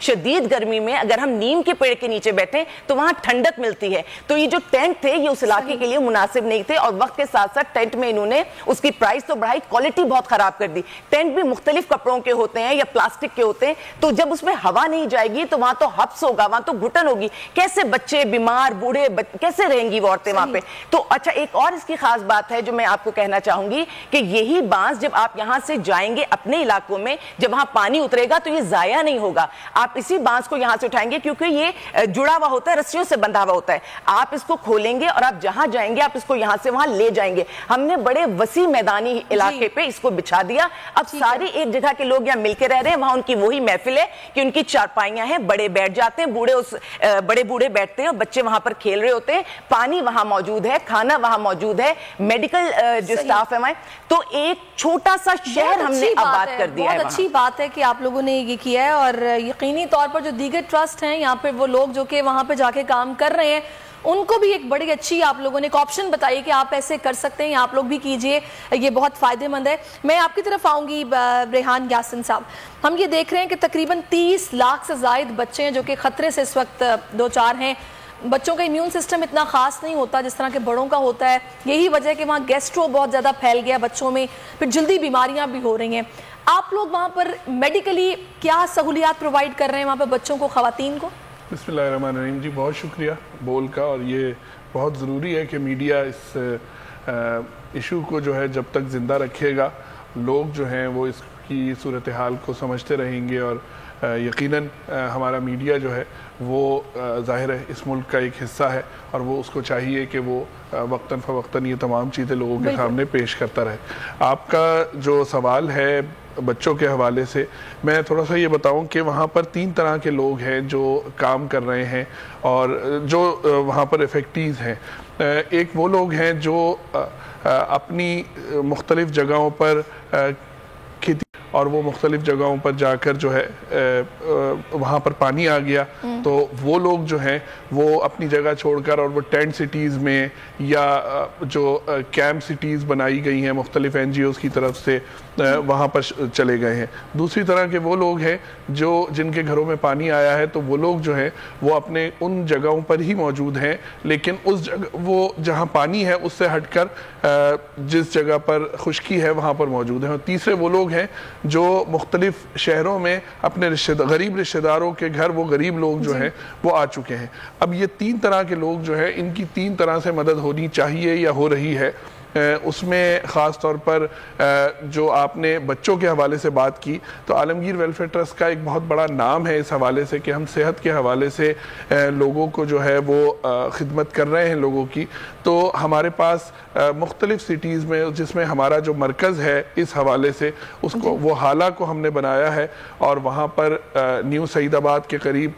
شدید گرمی میں اگر ہم نیم کے پیڑ کے نیچے بیٹھیں تو وہاں ٹھنڈک ملتی ہے. تو یہ جو ٹینٹ تھے یہ اس علاقے کے لیے مناسب نہیں تھے, اور وقت کے ساتھ ساتھ ٹینٹ میں انہوں نے اس کی پرائس تو بڑھائی, کوالٹی بہت خراب کر دی. ٹینٹ بھی مختلف کپڑوں کے ہوتے ہیں یا پلاسٹک کے ہوتے ہیں, تو جب اس میں ہوا نہیں جائے گی تو وہاں تو حبس ہوگا, وہاں تو گھٹن ہوگی. کیسے بچے بیمار بوڑھے کیسے رہیں گی وہ عورتیں وہاں پہ؟ تو اچھا ایک اور اس کی خاص بات ہے جو میں آپ کو کہنا چاہوں گی کہ یہی بانس جب آپ یہاں سے جائیں گے اپنے علاقوں میں, جب وہاں پانی اترے گا تو یہ ضائع نہیں ہوگا. آپ اسی بانس کو یہاں سے اٹھائیں گے کیونکہ یہ جڑا ہوا ہوتا ہے, رسیوں سے بندھا ہوا ہوتا ہے. آپ اس کو کھولیں گے اور آپ جہاں جائیں گے آپ اس کو یہاں سے وہاں لے جائیں گے. ہم نے بڑے وسیع میدانی علاقے پہ اس کو بچھا دیا. اب ساری ایک جگہ کے لوگ یہاں مل کے رہ رہے ہیں. وہاں ان کی وہی محفل ہے کہ ان کی چارپائیاں ہیں, بڑے بیٹھ جاتے ہیں, بڑے بوڑھے بیٹھتے ہیں اور بچے وہاں پر کھیل رہے ہوتے ہیں. پانی وہاں موجود ہے, کھانا وہاں موجود ہے, میڈیکل جو سٹاف ہے وہاں. تو ایک چھوٹا سا شہر ہم نے آباد کر دیا ہے. بہت اچھی بات ہے کہ آپ لوگوں نے یہ کیا ہے, اور یقینی طور پر جو دیگر ٹرسٹ ہیں یہاں پہ وہ لوگ جو کہ وہاں پہ جا کے کام کر رہے ہیں ان کو بھی ایک بڑی اچھی آپ لوگوں نے ایک آپشن بتائی کہ آپ ایسے کر سکتے ہیں, آپ لوگ بھی کیجئے, یہ بہت فائدے مند ہے. میں آپ کی طرف آؤں گی ریحان یاسین صاحب. ہم یہ دیکھ رہے ہیں کہ تقریباً 30 لاکھ سے زائد بچے ہیں جو کہ خطرے سے اس وقت دو چار ہیں. بچوں کا امیون سسٹم اتنا خاص نہیں ہوتا جس طرح کہ بڑوں کا ہوتا ہے. یہی وجہ ہے کہ وہاں گیسٹرو بہت زیادہ پھیل گیا بچوں میں, پھر جلدی بیماریاں بھی ہو رہی ہیں. آپ لوگ وہاں پر میڈیکلی کیا سہولیات پرووائڈ کر رہے ہیں وہاں پر بچوں کو, خواتین کو؟ بسم اللہ الرحمن الرحیم. جی بہت شکریہ بول کا, اور یہ بہت ضروری ہے کہ میڈیا اس ایشو کو جو ہے جب تک زندہ رکھے گا, لوگ جو ہیں وہ اس کی صورتحال کو سمجھتے رہیں گے. اور یقیناً ہمارا میڈیا جو ہے وہ ظاہر ہے اس ملک کا ایک حصہ ہے, اور وہ اس کو چاہیے کہ وہ وقتاً فوقتاً یہ تمام چیزیں لوگوں کے سامنے پیش کرتا رہے. آپ کا جو سوال ہے بچوں کے حوالے سے, میں تھوڑا سا یہ بتاؤں کہ وہاں پر 3 طرح کے لوگ ہیں جو کام کر رہے ہیں اور جو وہاں پر افیکٹیز ہیں. ایک وہ لوگ ہیں جو اپنی مختلف جگہوں پر کھیتی, اور وہ مختلف جگہوں پر جا کر جو ہے وہاں پر پانی آ گیا تو وہ لوگ جو ہیں وہ اپنی جگہ چھوڑ کر, اور وہ ٹینٹ سٹیز میں یا جو کیمپ سٹیز بنائی گئی ہیں مختلف این جی اوز کی طرف سے, وہاں پر چلے گئے ہیں. دوسری طرح کے وہ لوگ ہیں جو جن کے گھروں میں پانی آیا ہے, تو وہ لوگ جو ہیں وہ اپنے ان جگہوں پر ہی موجود ہیں, لیکن اس جگہ وہ جہاں پانی ہے اس سے ہٹ کر جس جگہ پر خشکی ہے وہاں پر موجود ہیں. اور تیسرے وہ لوگ ہیں جو مختلف شہروں میں اپنے غریب رشتہ داروں کے گھر وہ غریب لوگ جو ہیں وہ آ چکے ہیں. اب یہ 3 طرح کے لوگ جو ہیں ان کی 3 طرح سے مدد ہونی چاہیے یا ہو رہی ہے. اس میں خاص طور پر جو آپ نے بچوں کے حوالے سے بات کی, تو عالمگیر ویلفیئر ٹرسٹ کا ایک بہت بڑا نام ہے اس حوالے سے کہ ہم صحت کے حوالے سے لوگوں کو جو ہے وہ خدمت کر رہے ہیں لوگوں کی. تو ہمارے پاس مختلف سٹیز میں جس میں ہمارا جو مرکز ہے اس حوالے سے اس کو وہ حالہ کو ہم نے بنایا ہے, اور وہاں پر نیو سعید آباد کے قریب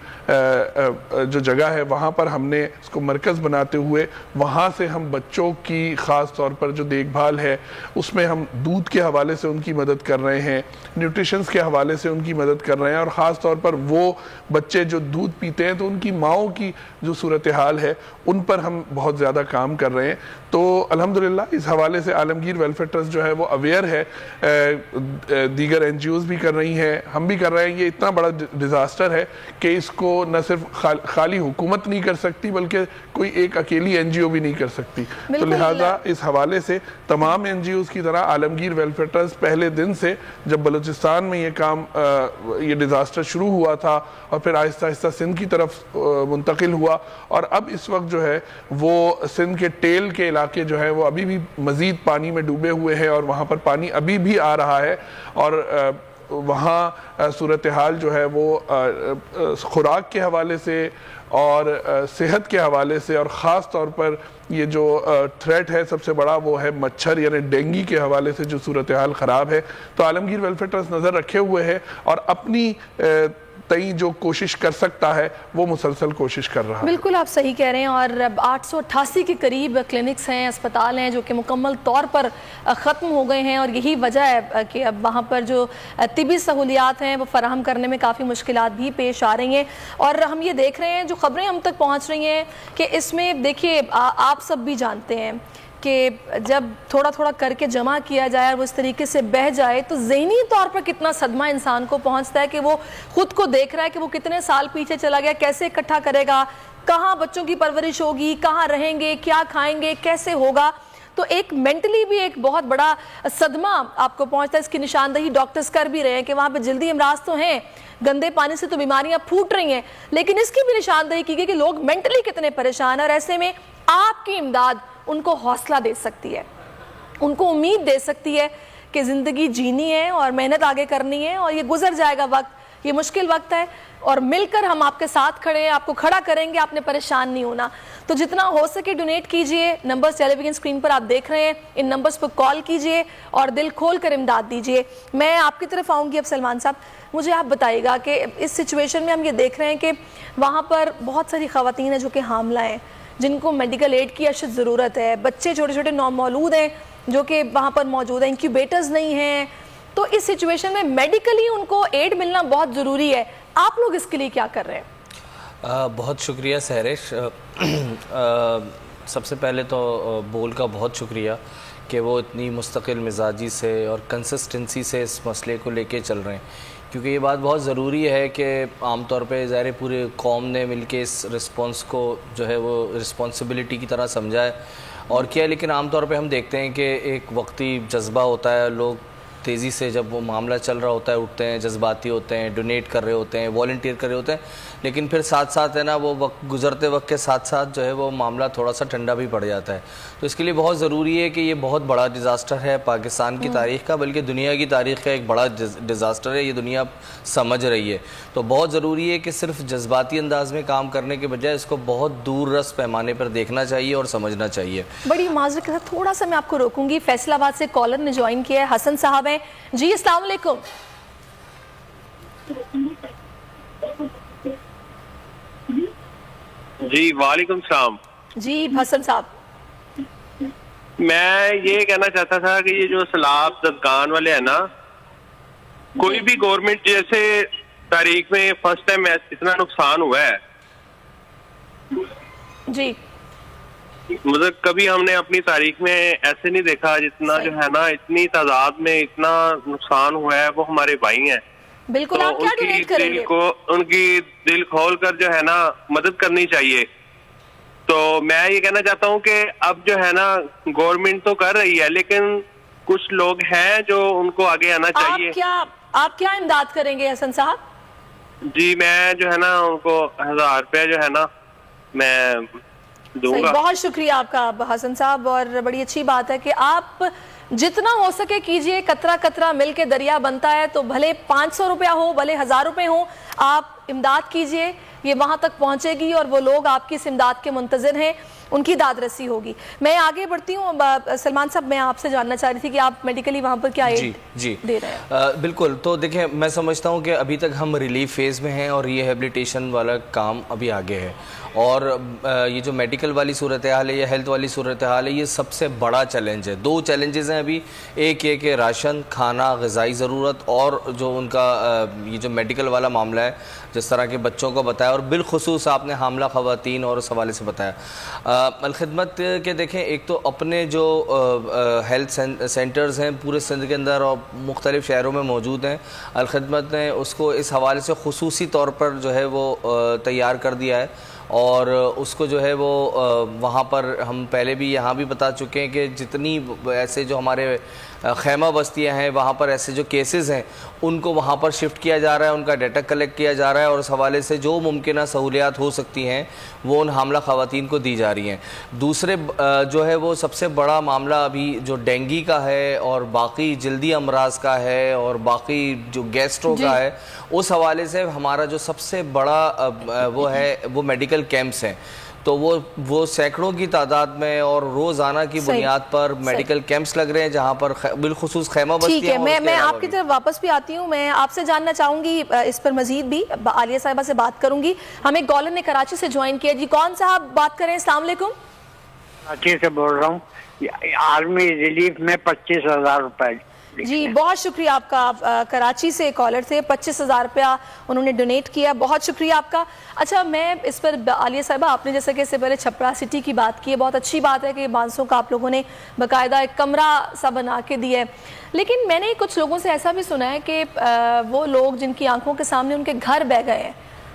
جو جگہ ہے وہاں پر ہم نے اس کو مرکز بناتے ہوئے وہاں سے ہم بچوں کی خاص طور پر جو دیکھ بھال ہے اس میں ہم دودھ کے حوالے سے ان کی مدد کر رہے ہیں, نیوٹریشنز کے حوالے سے ان کی مدد کر رہے ہیں, اور خاص طور پر وہ بچے جو دودھ پیتے ہیں تو ان کی ماؤں کی جو صورتحال ہے ان پر ہم بہت زیادہ کام کر رہے ہیں. تو الحمدللہ اس حوالے سے عالمگیر ویلفیئر ٹرسٹ جو ہے وہ اویئر ہے, دیگر این جی اوز بھی کر رہی ہیں, ہم بھی کر رہے ہیں. یہ اتنا بڑا ڈیزاسٹر ہے کہ اس کو نہ صرف خالی حکومت نہیں کر سکتی بلکہ کوئی ایک اکیلی این جی او بھی نہیں کر سکتی. تو لہٰذا اس حوالے سے تمام این جی اوز کی طرح عالمگیر ویلفیئر ٹرسٹ پہلے دن سے جب بلوچستان میں یہ کام یہ ڈیزاسٹر شروع ہوا تھا اور پھر آہستہ آہستہ سندھ کی طرف منتقل ہوا, اور اب اس وقت جو ہے وہ سندھ کے ٹیل کے علاقے جو ہے وہ ابھی بھی مزید پانی میں ڈوبے ہوئے ہیں, اور وہاں پر پانی ابھی بھی آ رہا ہے, اور وہاں صورتحال جو ہے وہ خوراک کے حوالے سے اور صحت کے حوالے سے, اور خاص طور پر یہ جو تھریٹ ہے سب سے بڑا وہ ہے مچھر یعنی ڈینگی کے حوالے سے جو صورتحال خراب ہے. تو عالمگیر ویلفیئر ٹرسٹ نظر رکھے ہوئے ہے اور اپنی تئیں جو کوشش کر سکتا ہے وہ مسلسل کوشش کر رہا ہے. بالکل آپ صحیح کہہ رہے ہیں, اور 888 کے قریب کلینکس ہیں, اسپتال ہیں جو کہ مکمل طور پر ختم ہو گئے ہیں, اور یہی وجہ ہے کہ اب وہاں پر جو طبی سہولیات ہیں وہ فراہم کرنے میں کافی مشکلات بھی پیش آ رہی ہیں. اور ہم یہ دیکھ رہے ہیں جو خبریں ہم تک پہنچ رہی ہیں کہ اس میں دیکھیے آپ سب بھی جانتے ہیں کہ جب تھوڑا تھوڑا کر کے جمع کیا جائے اور وہ اس طریقے سے بہہ جائے تو ذہنی طور پر کتنا صدمہ انسان کو پہنچتا ہے کہ وہ خود کو دیکھ رہا ہے کہ وہ کتنے سال پیچھے چلا گیا, کیسے اکٹھا کرے گا, کہاں بچوں کی پرورش ہوگی, کہاں رہیں گے, کیا کھائیں گے, کیسے ہوگا. تو ایک مینٹلی بھی ایک بہت بڑا صدمہ آپ کو پہنچتا ہے. اس کی نشاندہی ڈاکٹرز کر بھی رہے ہیں کہ وہاں پہ جلدی امراض تو ہیں, گندے پانی سے تو بیماریاں پھوٹ رہی ہیں, لیکن اس کی بھی نشاندہی کی گئی کہ لوگ مینٹلی کتنے پریشان ہیں. اور ایسے میں آپ کی امداد ان کو حوصلہ دے سکتی ہے, ان کو امید دے سکتی ہے کہ زندگی جینی ہے اور محنت آگے کرنی ہے اور یہ گزر جائے گا وقت, یہ مشکل وقت ہے اور مل کر ہم آپ کے ساتھ کھڑے ہیں, آپ کو کھڑا کریں گے, آپ نے پریشان نہیں ہونا. تو جتنا ہو سکے ڈونیٹ کیجئے, نمبرز ٹیلی ویژن اسکرین پر آپ دیکھ رہے ہیں, ان نمبرز پر کال کیجئے اور دل کھول کر امداد دیجئے. میں آپ کی طرف آؤں گی اب سلمان صاحب, مجھے آپ بتائیے گا کہ اس سچویشن میں ہم یہ دیکھ رہے ہیں کہ وہاں پر بہت ساری خواتین ہیں جو کہ حاملہ ہیں, جن کو میڈیکل ایڈ کی اشد ضرورت ہے, بچے چھوٹے چھوٹے نومولود ہیں جو کہ وہاں پر موجود ہیں, انکیوبیٹرز نہیں ہیں. تو اس سچویشن میں میڈیکلی ان کو ایڈ ملنا بہت ضروری ہے. آپ لوگ اس کے لیے کیا کر رہے ہیں؟ بہت شکریہ سہرش. سب سے پہلے تو بول کا بہت شکریہ کہ وہ اتنی مستقل مزاجی سے اور کنسسٹنسی سے اس مسئلے کو لے کے چل رہے ہیں, کیونکہ یہ بات بہت ضروری ہے کہ عام طور پہ ظاہر پورے قوم نے مل کے اس رسپانس کو جو ہے وہ رسپانسبلٹی کی طرح سمجھا ہے اور کیا. لیکن عام طور پہ ہم دیکھتے ہیں کہ ایک وقتی جذبہ ہوتا ہے, لوگ تیزی سے جب وہ معاملہ چل رہا ہوتا ہے اٹھتے ہیں, جذباتی ہوتے ہیں, ڈونیٹ کر رہے ہوتے ہیں, والنٹیئر کر رہے ہوتے ہیں, لیکن پھر ساتھ ساتھ ہے نا وہ وقت گزرتے وقت کے ساتھ ساتھ جو ہے وہ معاملہ تھوڑا سا ٹھنڈا بھی پڑ جاتا ہے. تو اس کے لیے بہت ضروری ہے کہ یہ بہت بڑا ڈیزاسٹر ہے پاکستان کی تاریخ کا, بلکہ دنیا کی تاریخ کا ایک بڑا ڈیزاسٹر ہے, یہ دنیا سمجھ رہی ہے. تو بہت ضروری ہے کہ صرف جذباتی انداز میں کام کرنے کے بجائے اس کو بہت دور رس پیمانے پر دیکھنا چاہیے اور سمجھنا چاہیے. بڑی معذرت کے ساتھ تھوڑا سا میں آپ کو روکوں گی, فیصل آباد سے کالر نے جوائن کیا ہے, حسن صاحب ہیں. جی السلام علیکم. جی وعلیکم السلام. جی حسن صاحب, میں یہ کہنا چاہتا تھا کہ یہ جو سیلاب زدگان والے ہیں نا, کوئی بھی گورنمنٹ جیسے تاریخ میں فرسٹ ٹائم اتنا نقصان ہوا ہے, جی مطلب کبھی ہم نے اپنی تاریخ میں ایسے نہیں دیکھا جتنا جو ہے نا اتنی تعداد میں اتنا نقصان ہوا ہے. وہ ہمارے بھائی ہیں, بالکل. آپ کیا ڈونیٹ کریں گے؟ ان کی دل کھول کر جو ہے نا مدد کرنی چاہیے. تو میں یہ کہنا چاہتا ہوں کہ اب جو ہے نا گورنمنٹ تو کر رہی ہے, لیکن کچھ لوگ ہیں جو ان کو آگے آنا چاہیے. آپ کیا امداد کریں گے حسن صاحب؟ جی میں جو ہے نا ان کو 1000 روپے جو ہے نا میں دوں گا. بہت شکریہ آپ کا حسن صاحب, اور بڑی اچھی بات ہے کہ آپ جتنا ہو سکے کیجئے. قطرہ قطرہ مل کے دریا بنتا ہے, تو بھلے 500 روپیہ ہو, بھلے 1000 روپے ہوں, آپ امداد کیجئے. یہ وہاں تک پہنچے گی اور وہ لوگ آپ کی اس امداد کے منتظر ہیں, ان کی داد رسی ہوگی. میں آگے بڑھتی ہوں. سلمان صاحب, میں آپ سے جاننا چاہ رہی تھی کہ آپ میڈیکلی وہاں پر کیا ایڈ دے رہے ہیں؟ بالکل. تو دیکھیں, میں سمجھتا ہوں کہ ابھی تک ہم ریلیف فیز میں ہیں اور ریہیبلیٹیشن والا کام ابھی آگے ہے, اور یہ جو میڈیکل والی صورتحال ہے یا ہیلتھ والی صورتحال ہے, یہ سب سے بڑا چیلنج ہے. 2 چیلنجز ہیں ابھی, ایک یہ کہ راشن, کھانا, غذائی ضرورت, اور جو ان کا یہ جو میڈیکل والا معاملہ ہے جس طرح کے بچوں کو بتایا, اور بالخصوص آپ نے حاملہ خواتین اور اس حوالے سے بتایا. الخدمت کے دیکھیں, ایک تو اپنے جو ہیلتھ سینٹرز ہیں پورے سندھ کے اندر اور مختلف شہروں میں موجود ہیں, الخدمت نے اس کو اس حوالے سے خصوصی طور پر جو ہے وہ تیار کر دیا ہے, اور اس کو جو ہے وہ وہاں پر ہم پہلے بھی یہاں بھی بتا چکے ہیں کہ جتنی ایسے جو ہمارے خیمہ بستیاں ہیں وہاں پر ایسے جو کیسز ہیں ان کو وہاں پر شفٹ کیا جا رہا ہے, ان کا ڈیٹا کلیکٹ کیا جا رہا ہے, اور اس حوالے سے جو ممکنہ سہولیات ہو سکتی ہیں وہ ان حاملہ خواتین کو دی جا رہی ہیں. دوسرے جو ہے وہ سب سے بڑا معاملہ ابھی جو ڈینگی کا ہے اور باقی جلدی امراض کا ہے اور باقی جو گیسٹرو کا ہے, اس حوالے سے ہمارا جو سب سے بڑا وہ ہے وہ میڈیکل کیمپس ہیں. تو وہ سینکڑوں کی تعداد میں اور روزانہ کی بنیاد پر میڈیکل کیمپس لگ رہے ہیں جہاں پر بالخصوص خیمہ بستیاں. ٹھیک ہے, میں آپ کی طرف واپس بھی آتی ہوں. میں آپ سے جاننا چاہوں گی اس پر مزید بھی, عالیہ صاحبہ سے بات کروں گی. ہمیں گولر نے کراچی سے جوائن کیا. جی کون صاحب بات کریں؟ السلام علیکم. کراچی سے بول رہا ہوں. آرمی ریلیف میں 25,000 روپے. جی بہت شکریہ آپ کا. کراچی سے کالر تھے, 25,000 روپیہ انہوں نے ڈونیٹ کیا, بہت شکریہ آپ کا. اچھا میں اس پر عالیہ صاحبہ, آپ نے جیسا کہ اس سے پہلے چھپرا سٹی کی بات کی ہے, بہت اچھی بات ہے کہ بانسوں کا آپ لوگوں نے باقاعدہ ایک کمرہ سا بنا کے دیا ہے, لیکن میں نے کچھ لوگوں سے ایسا بھی سنا ہے کہ وہ لوگ جن کی آنکھوں کے سامنے ان کے گھر بہہ گئے ہیں,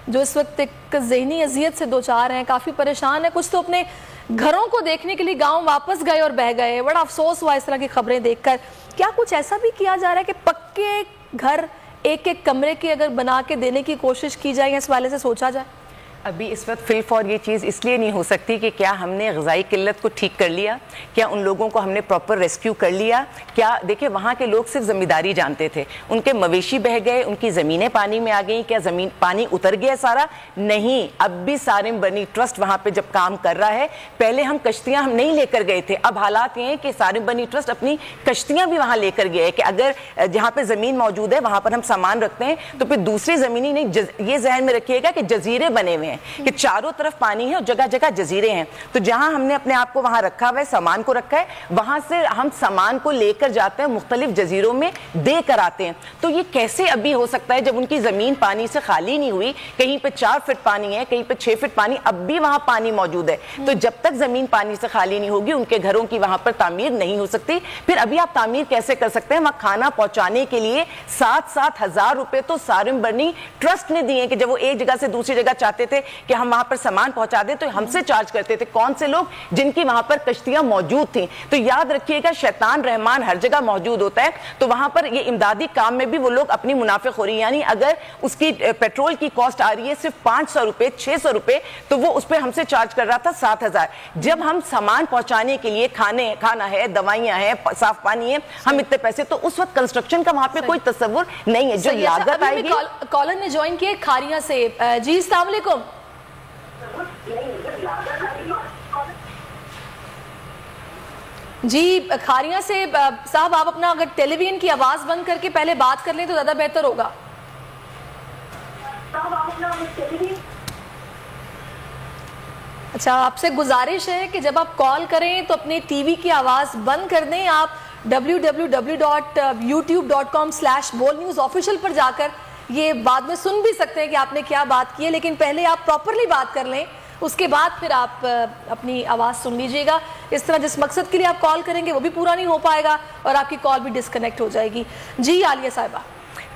جو اس وقت ایک ذہنی اذیت سے دوچار ہیں, کافی پریشان ہیں, کچھ تو اپنے گھروں کو دیکھنے کے لیے گاؤں واپس گئے اور بہہ گئے. بڑا افسوس ہوا اس طرح کی خبریں دیکھ کر. کیا کچھ ایسا بھی کیا جا رہا ہے کہ پکے گھر ایک ایک کمرے کے اگر بنا کے دینے کی کوشش کی جائے یا اس والے سے سوچا جائے؟ ابھی اس وقت فی الفور یہ چیز اس لیے نہیں ہو سکتی کہ کیا ہم نے غذائی قلت کو ٹھیک کر لیا, کیا ان لوگوں کو ہم نے پراپر ریسکیو کر لیا, کیا دیکھیں وہاں کے لوگ صرف ذمہ داری جانتے تھے, ان کے مویشی بہہ گئے, ان کی زمینیں پانی میں آ گئیں, کیا زمین پانی اتر گیا سارا؟ نہیں. اب بھی سارم بنی ٹرسٹ وہاں پہ جب کام کر رہا ہے, پہلے ہم کشتیاں ہم نہیں لے کر گئے تھے, اب حالات یہ ہیں کہ سارم بنی ٹرسٹ اپنی کشتیاں بھی وہاں لے کر گئے ہے کہ اگر جہاں پہ زمین موجود ہے وہاں پر ہم سامان رکھتے ہیں تو پھر دوسری زمینی نہیں, یہ ذہن میں رکھیے گا کہ جزیرے بنے ہوئے ہیں کہ چاروں طرف پانی ہے اور جگہ جگہ جزیرے ہیں, تو جہاں ہم نے اپنے آپ کو وہاں رکھا ہوا ہے, سامان کو رکھا ہے, وہاں سے ہم سامان کو لے کر جاتے ہیں, مختلف جزیروں میں دے کر آتے ہیں. تو یہ کیسے ابھی ہو سکتا ہے جب ان کی زمین پانی سے خالی نہیں ہوئی, کہیں پہ 4 فٹ پانی ہے, کہیں پہ 6 فٹ پانی, اب بھی وہاں پانی موجود ہے. تو جب تک زمین پانی سے خالی نہیں ہوگی ان کے گھروں کی وہاں پر تعمیر نہیں ہو سکتی. پھر ابھی آپ تعمیر کیسے کر سکتے ہیں؟ وہاں کھانا پہنچانے کے لیے 7,000 روپے تو سارم بنی ٹرسٹ نے دیے کہ جب وہ ایک جگہ سے دوسری جگہ چاہتے تھے کہ ہم وہاں پر سامان پہنچا دیں تو ہم سے چارج کرتے تھے. کون سے لوگ؟ جن کی وہاں پر کشتیاں موجود تھیں. تو یاد رکھیے گا شیطان رحمان ہر جگہ موجود ہوتا ہے, تو وہاں پر یہ امدادی کام میں بھی وہ لوگ اپنی منافع خوری, یعنی اگر اس کی پیٹرول کی کاسٹ آ رہی ہے صرف 500 روپے 600 روپے, تو وہ اس پہ ہم سے چارج کر رہا تھا 7,000. جب ہم سامان پہنچانے کے لیے کھانا ہے, دوائیاں ہیں, صاف پانی ہے, ہم اتنے پیسے, تو اس وقت کنسٹرکشن کا وہاں پہ کوئی تصور نہیں ہے. جو لاگت آئے گی. کالر نے جوائن کیے کھاریاں سے. جی السلام علیکم. جی کھاریاں سے صاحب, آپ اپنا اگر ٹیلی ویژن کی آواز بند کر کے پہلے بات کر لیں تو زیادہ بہتر ہوگا. اچھا, آپ سے گزارش ہے کہ جب آپ کال کریں تو اپنے ٹی وی کی آواز بند کر دیں. آپ www.youtube.com/bolnews آفیشیل پر جا کر یہ بعد میں سن بھی سکتے ہیں کہ آپ نے کیا بات کی ہے, لیکن پہلے آپ پراپرلی بات کر لیں, اس کے بعد پھر آپ اپنی آواز سن لیجئے گا. اس طرح جس مقصد کے لیے آپ کال کریں گے وہ بھی پورا نہیں ہو پائے گا اور آپ کی کال بھی ڈسکنیکٹ ہو جائے گی. جی عالیہ صاحبہ.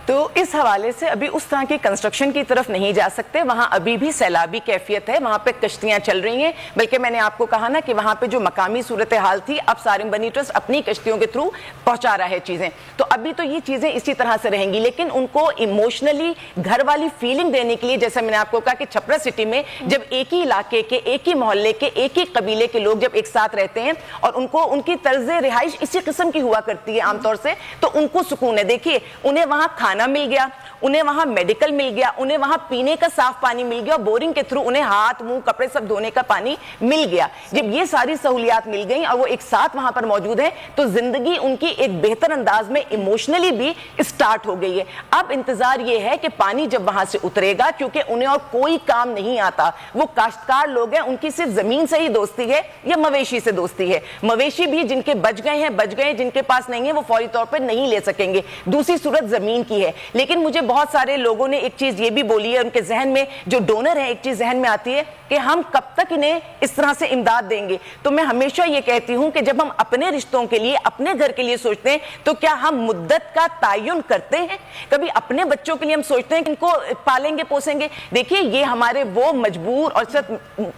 تو اس حوالے سے ابھی اس طرح کی کنسٹرکشن کی طرف نہیں جا سکتے. وہاں ابھی بھی سیلابی کیفیت ہے, وہاں پہ کشتیاں چل رہی ہیں, بلکہ میں نے آپ کو کہا نا کہ وہاں پہ جو مقامی صورتحال تھی اب سارم بنی ٹرسٹ اپنی کشتیوں کے تھرو پہنچا رہا ہے چیزیں. تو ابھی تو یہ چیزیں اسی طرح سے رہیں گی, لیکن ان کو ایموشنلی گھر والی فیلنگ دینے کے لیے, جیسا میں نے آپ کو کہا کہ چھپرا سٹی میں جب ایک ہی علاقے کے, ایک ہی محلے کے, ایک ہی قبیلے کے لوگ جب ایک ساتھ رہتے ہیں اور ان کو ان کی طرز رہائش اسی قسم کی ہوا کرتی ہے عام طور سے, تو ان کو سکون ہے. دیکھیے انہیں وہاں کھانا مل گیا, انہیں وہاں میڈیکل مل گیا, انہیں وہاں پینے کا صاف پانی مل گیا, بورنگ کے تھرو انہیں ہاتھ منہ کپڑے سب دھونے کا پانی مل گیا. جب یہ ساری سہولیات مل گئیں اور وہ ایک ساتھ وہاں پر موجود ہیں تو زندگی ان کی ایک بہتر انداز میں ایموشنلی بھی اسٹارٹ ہو گئی ہے. اب انتظار یہ ہے کہ پانی جب وہاں سے اترے گا, کیونکہ انہیں اور کوئی کام نہیں آتا, وہ کاشتکار لوگ ہیں, ان کی صرف زمین سے ہی دوستی ہے یا مویشی سے دوستی ہے. مویشی بھی جن کے بچ گئے ہیں, جن کے پاس نہیں ہے وہ فوری طور پر نہیں لے سکیں گے. دوسری صورت زمین کی ہے. لیکن مجھے بہت سارے لوگوں نے ایک چیز یہ بھی بولی ہے, ان کے ذہن میں جو ڈونر ہیں ایک چیز ذہن میں آتی ہے کہ ہم کب تک انہیں اس طرح سے امداد دیں گے. تو میں ہمیشہ یہ کہتی ہوں کہ جب ہم اپنے رشتوں کے لیے, اپنے گھر کے لیے سوچتے ہیں تو کیا ہم مدت کا تعین کرتے ہیں؟ کبھی اپنے بچوں کے لیے ہم سوچتے ہیں کہ ان کو پالیں گے پوسیں گے؟ دیکھیے یہ ہمارے وہ مجبور اور صرف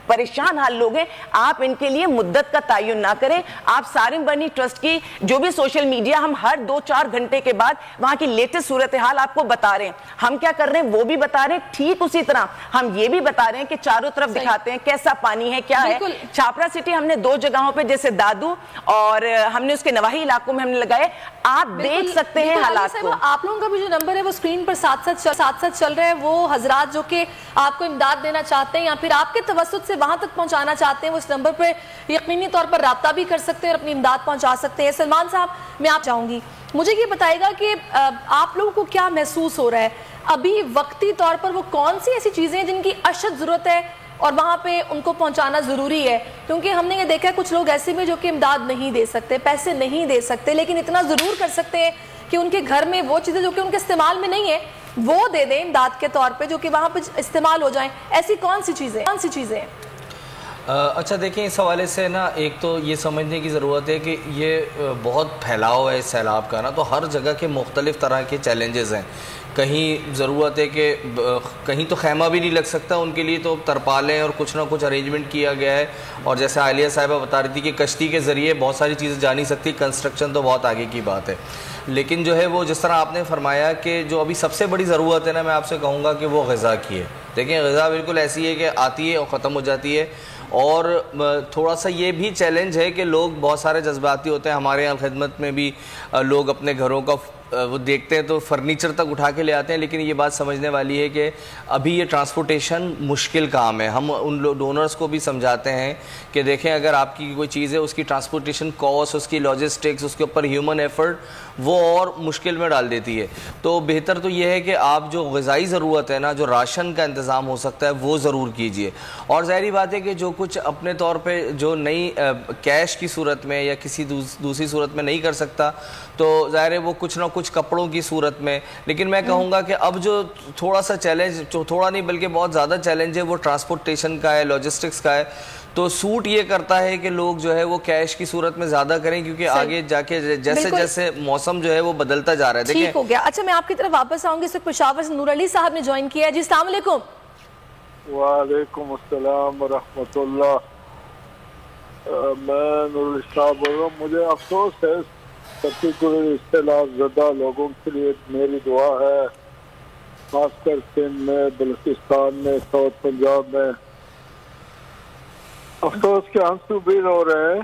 پریشان حال لوگ ہیں, آپ ان کے لیے مدت کا تعین نہ کریں. آپ سارم بنی ٹرسٹ کی جو بھی سوشل میڈیا, ہم ہر 2-4 گھنٹے کے بعد وہاں کی لیٹسٹ صورتحال آپ کو بتا رہے ہیں. ہم کیا کر رہے ہیں وہ بھی بتا رہے ہیں, ٹھیک اسی طرح ہم یہ بھی بتا رہے ہیں کہ چاروں طرف دکھاتے ہیں کیسا پانی ہے, کیا ہے. چھاپرا سٹی ہم نے 2 جگہوں پہ جیسے دادو اور ہم نے اس کے نواحی علاقوں میں ہم نے لگائے, آپ دیکھ سکتے ہیں حالات کو. آپ لوگوں کا بھی جو نمبر ہے وہ اسکرین پر ساتھ ساتھ چل رہا ہے, وہ حضرات جو کہ آپ کو امداد دینا چاہتے ہیں یا پھر آپ کے توسط سے وہاں تک پہنچانا چاہتے ہیں, وہ اس نمبر پہ یقینی طور پر رابطہ بھی کر سکتے ہیں اور اپنی امداد پہنچا سکتے ہیں. سلمان صاحب میں آپ چاہوں گی مجھے یہ بتائے گا کہ آپ لوگوں کو کیا محسوس ہو رہا ہے ابھی وقتی طور پر, وہ کون سی ایسی چیزیں ہیں جن کی اشد ضرورت ہے اور وہاں پہ ان کو پہنچانا ضروری ہے؟ کیونکہ ہم نے یہ دیکھا ہے کچھ لوگ ایسے بھی جو کہ امداد نہیں دے سکتے, پیسے نہیں دے سکتے, لیکن اتنا ضرور کر سکتے ہیں کہ ان کے گھر میں وہ چیزیں جو کہ ان کے استعمال میں نہیں ہے وہ دے دیں امداد کے طور پہ، جو کہ وہاں پہ استعمال ہو جائیں؟ ایسی کون سی چیزیں ہیں؟ اچھا دیکھیں، اس حوالے سے نا ایک تو یہ سمجھنے کی ضرورت ہے کہ یہ بہت پھیلاؤ ہے اس سیلاب کا نا، تو ہر جگہ کے مختلف طرح کے چیلنجز ہیں. کہیں ضرورت ہے کہ کہیں تو خیمہ بھی نہیں لگ سکتا، ان کے لیے تو ترپالیں اور کچھ نہ کچھ ارینجمنٹ کیا گیا ہے. اور جیسے عالیہ صاحبہ بتا رہی تھی کہ کشتی کے ذریعے بہت ساری چیزیں جا نہیں سکتی، کنسٹرکشن تو بہت آگے کی بات ہے. لیکن جو ہے وہ جس طرح آپ نے فرمایا کہ جو ابھی سب سے بڑی ضرورت ہے نا، میں آپ سے کہوں گا کہ وہ غذا کی ہے. دیکھیں غذا بالکل ایسی ہے کہ آتی ہے اور ختم ہو جاتی ہے. اور تھوڑا سا یہ بھی چیلنج ہے کہ لوگ بہت سارے جذباتی ہوتے ہیں. ہمارے یہاں خدمت میں بھی لوگ اپنے گھروں کا وہ دیکھتے ہیں تو فرنیچر تک اٹھا کے لے آتے ہیں، لیکن یہ بات سمجھنے والی ہے کہ ابھی یہ ٹرانسپورٹیشن مشکل کام ہے. ہم ان ڈونرز کو بھی سمجھاتے ہیں کہ دیکھیں اگر آپ کی کوئی چیز ہے اس کی ٹرانسپورٹیشن کاسٹ، اس کی لاجسٹکس، اس کے اوپر ہیومن ایفرٹ وہ اور مشکل میں ڈال دیتی ہے. تو بہتر تو یہ ہے کہ آپ جو غذائی ضرورت ہے نا، جو راشن کا انتظام ہو سکتا ہے وہ ضرور کیجئے. اور ظاہری بات ہے کہ جو کچھ اپنے طور پہ جو نئی کیش کی صورت میں یا کسی دوسری صورت میں نہیں کر سکتا تو ظاہر ہے وہ کچھ نہ کچھ کپڑوں کی صورت میں. لیکن میں کہوں گا کہ اب جو تھوڑا سا چیلنج، تھوڑا نہیں بلکہ بہت زیادہ چیلنج ہے، وہ ٹرانسپورٹیشن کا ہے، لاجسٹکس کا ہے. تو سوٹ یہ کرتا ہے کہ لوگ جو ہے وہ کیش کی صورت میں زیادہ کریں، کیونکہ آگے جا کے جیسے جیسے موسم جو ہے وہ بدلتا جا رہا ہے. ٹھیک ہو گیا. اچھا میں آپ کی طرف واپس آؤں گی. اس وقت پشاور سے نور علی صاحب نے جوائن کیا ہے. جی السلام علیکم. وعلیکم السلام ورحمۃ اللہ. میں نور علی صاحب بول رہا ہوں. مجھے افسوس ہے پرٹیکولر اختلاف زدہ لوگوں کے لیے میری دعا ہے، خاص کر سندھ میں، بلوچستان میں، ساؤتھ پنجاب میں. افسوس کے آنسو بھی رو رہے ہیں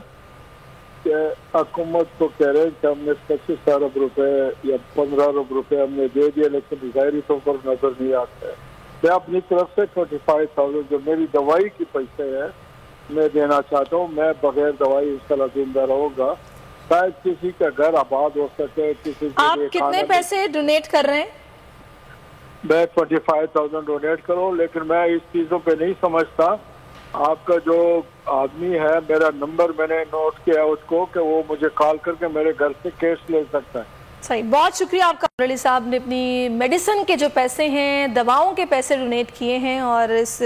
کہ حکومت کو کہہ رہے ہیں کہ ہم نے 25 ارب روپے یا 15 ارب روپے ہم نے دے دیے، لیکن ظاہری طور پر نظر نہیں آتا ہے. میں اپنی طرف سے 25,000 جو میری دوائی کی پیسے ہیں میں دینا چاہتا ہوں. میں بغیر دوائی انشاءاللہ زندہ رہوں گا. شاید کسی کا گھر آباد ہو سکے. کسی آپ کتنے پیسے ڈونیٹ کر رہے ہیں؟ میں 25,000 ڈونیٹ کروں. لیکن میں اس چیزوں پہ نہیں سمجھتا. آپ کا جو آدمی ہے، میرا نمبر میں نے نوٹ کیا اس کو کہ وہ مجھے کال کر کے میرے گھر سے کیش لے سکتا ہے. صحیح، بہت شکریہ آپ کا. علی صاحب نے اپنی میڈیسن کے جو پیسے ہیں، دواؤں کے پیسے ڈونیٹ کیے ہیں، اور اس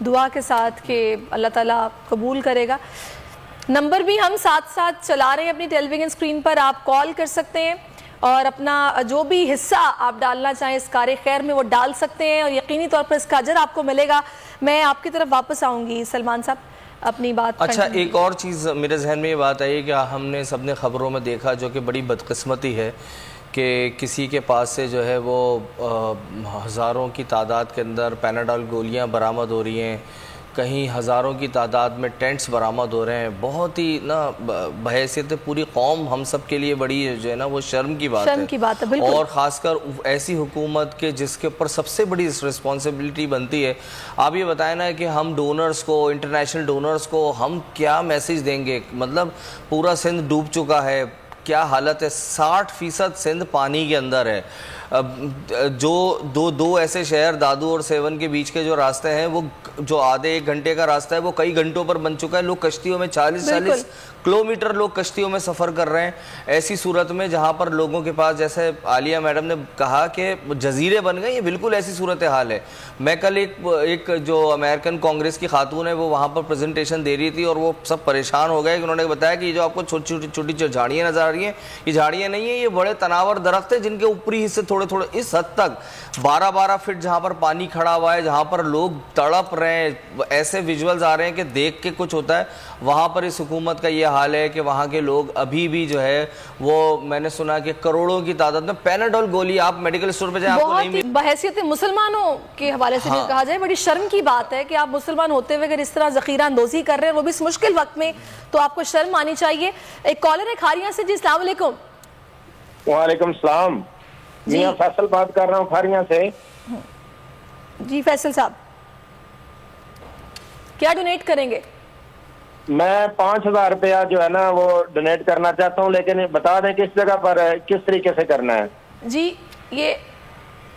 دعا کے ساتھ کہ اللہ تعالیٰ قبول کرے گا. نمبر بھی ہم ساتھ ساتھ چلا رہے ہیں اپنی ٹیلی ویژن اسکرین پر. آپ کال کر سکتے ہیں اور اپنا جو بھی حصہ آپ ڈالنا چاہیں اس کار خیر میں وہ ڈال سکتے ہیں، اور یقینی طور پر اس کا اجر آپ کو ملے گا. میں آپ کی طرف واپس آؤں گی سلمان صاحب اپنی بات. اچھا ایک اور چیز میرے ذہن میں یہ بات آئی کہ ہم نے سب نے خبروں میں دیکھا، جو کہ بڑی بدقسمتی ہے، کہ کسی کے پاس سے جو ہے وہ ہزاروں کی تعداد کے اندر پیناڈول گولیاں برآمد ہو رہی ہیں، کہیں ہزاروں کی تعداد میں ٹینٹس برآمد ہو رہے ہیں. بہت ہی نا بحیثیت پوری قوم ہم سب کے لیے بڑی جو ہے نا وہ شرم کی بات ہے. اور خاص کر ایسی حکومت کے جس کے اوپر سب سے بڑی رسپانسبلٹی بنتی ہے. آپ یہ بتائیں نا کہ ہم ڈونرز کو، انٹرنیشنل ڈونرز کو ہم کیا میسیج دیں گے؟ مطلب پورا سندھ ڈوب چکا ہے، کیا حالت ہے. 60% سندھ پانی کے اندر ہے. جو دو ایسے شہر دادو اور سیون کے بیچ کے جو راستے ہیں، وہ جو آدھے 1 گھنٹے کا راستہ ہے وہ کئی گھنٹوں پر بن چکا ہے. لوگ کشتیوں میں 40 کلومیٹر لوگ کشتیوں میں سفر کر رہے ہیں. ایسی صورت میں جہاں پر لوگوں کے پاس، جیسے عالیہ میڈم نے کہا کہ جزیرے بن گئے، یہ بالکل ایسی صورتحال ہے. میں کل ایک جو امریکن کانگریس کی خاتون ہے وہ وہاں پر پریزنٹیشن دے رہی تھی، اور وہ سب پریشان ہو گئے کہ انہوں نے بتایا کہ یہ جو آپ کو چھوٹی چھوٹی جھاڑیاں نظر آ رہی ہیں، یہ جھاڑیاں نہیں ہیں، یہ بڑے تناور درخت ہیں جن کے اوپری حصے تھوڑے اس حد تک 12 فٹ جہاں پر پانی کھڑا ہوا ہے، جہاں پر لوگ تڑپ رہے ہیں. ایسے ویژولز آ رہے ہیں کہ دیکھ کے کچھ ہوتا ہے. وہاں پر اس حکومت کا یہ حال ہے کہ وہاں کے لوگ ابھی بھی جو ہے وہ، میں نے سنا کہ کروڑوں کی تعداد میں پیناڈول گولی آپ میڈیکل اسٹور پہ جائیں آپ کو نہیں ملے. بحیثیت مسلمانوں کے حوالے سے کہا جائے بڑی شرم کی بات ہے کہ آپ مسلمان ہوتے ہوئے اگر اس طرح ذخیرہ اندوزی کر رہے ہیں، وہ بھی اس مشکل وقت میں، تو آپ کو شرم آنی چاہیے. ایک کالر ہے کھاریاں سے. جی السلام علیکم. وعلیکم السلام. میاں فیصل بات کر رہا ہوں کھاریاں سے. جی فیصل صاحب کیا ڈونیٹ کریں گے؟ میں 5,000 روپیہ جو ہے نا وہ ڈونیٹ کرنا چاہتا ہوں، لیکن بتا دیں کس جگہ پر کس طریقے سے کرنا ہے. جی یہ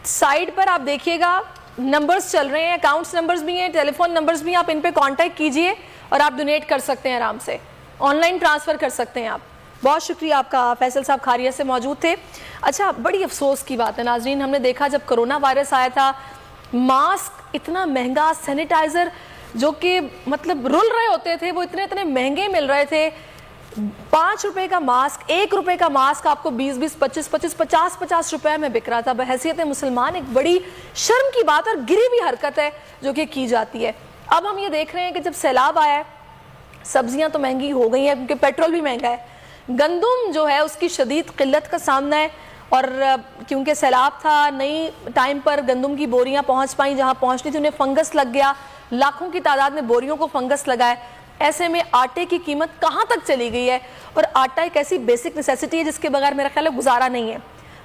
سائٹ پر آپ دیکھیے گا نمبرز چل رہے ہیں، اکاؤنٹس نمبرز بھی ہیں، ٹیلی فون نمبرز بھی ہیں. آپ ان پہ کانٹیکٹ کیجئے اور آپ ڈونیٹ کر سکتے ہیں آرام سے. آن لائن ٹرانسفر کر سکتے ہیں آپ. بہت شکریہ آپ کا، فیصل صاحب کھاریا سے موجود تھے۔ اچھا، بڑی افسوس کی بات ہے ناظرین، ہم نے دیکھا جب کرونا وائرس آیا تھا، ماسک اتنا مہنگا، سینیٹائزر جو کہ مطلب رل رہے ہوتے تھے وہ اتنے مہنگے مل رہے تھے۔ 5 روپے کا ماسک، 1 روپے کا ماسک آپ کو 20 50 روپے میں بک رہا تھا۔ بحیثیت مسلمان ایک بڑی شرم کی بات اور گری ہوئی حرکت ہے جو کہ کی جاتی ہے۔ اب ہم یہ دیکھ رہے ہیں کہ جب سیلاب آیا ہے، سبزیاں تو مہنگی ہو گئی ہیں کیونکہ پیٹرول بھی مہنگا ہے، گندم جو ہے اس کی شدید قلت کا سامنا ہے، اور کیونکہ سیلاب تھا، نئی ٹائم پر گندم کی بوریاں پہنچ پائیں، جہاں پہنچنی تھی انہیں فنگس لگ گیا، لاکھوں کی تعداد میں بوریوں کو فنگس لگا ہے۔ ایسے میں آٹے کی قیمت کہاں تک چلی گئی ہے، اور آٹا ایک ایسی بیسک نیسیسٹی ہے جس کے بغیر میرا خیال ہے گزارا نہیں ہے۔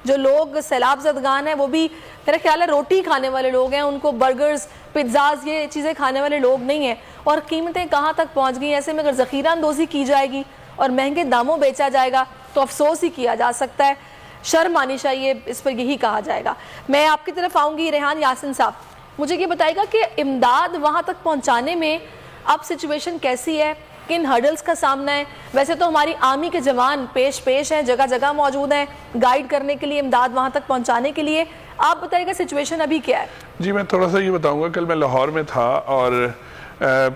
جو لوگ سیلاب زدگان ہیں وہ بھی میرا خیال ہے روٹی کھانے والے لوگ ہیں، ان کو برگرز، پیزاز، یہ چیزیں کھانے والے لوگ نہیں ہیں، اور قیمتیں کہاں تک پہنچ گئی۔ ایسے میں اگر ذخیرہ اندوزی کی جائے گی اور مہنگے داموں بیچا جائے گا تو افسوس ہی کیا جا سکتا ہے، شرم آنی چاہیے، اس پر یہی کہا جائے گا۔ میں آپ کی طرف آؤں گی، ریحان یاسین صاحب، مجھے یہ بتائے گا کہ امداد وہاں تک پہنچانے میں اب سچویشن کیسی ہے، کن ہرڈلز کا سامنا ہے؟ ویسے تو ہماری آرمی کے جوان پیش ہیں، جگہ جگہ موجود ہیں گائیڈ کرنے کے لیے، امداد وہاں تک پہنچانے کے لیے، آپ بتائیے گا سچویشن ابھی کیا ہے؟ جی میں تھوڑا سا یہ بتاؤں گا، کل میں لاہور میں تھا اور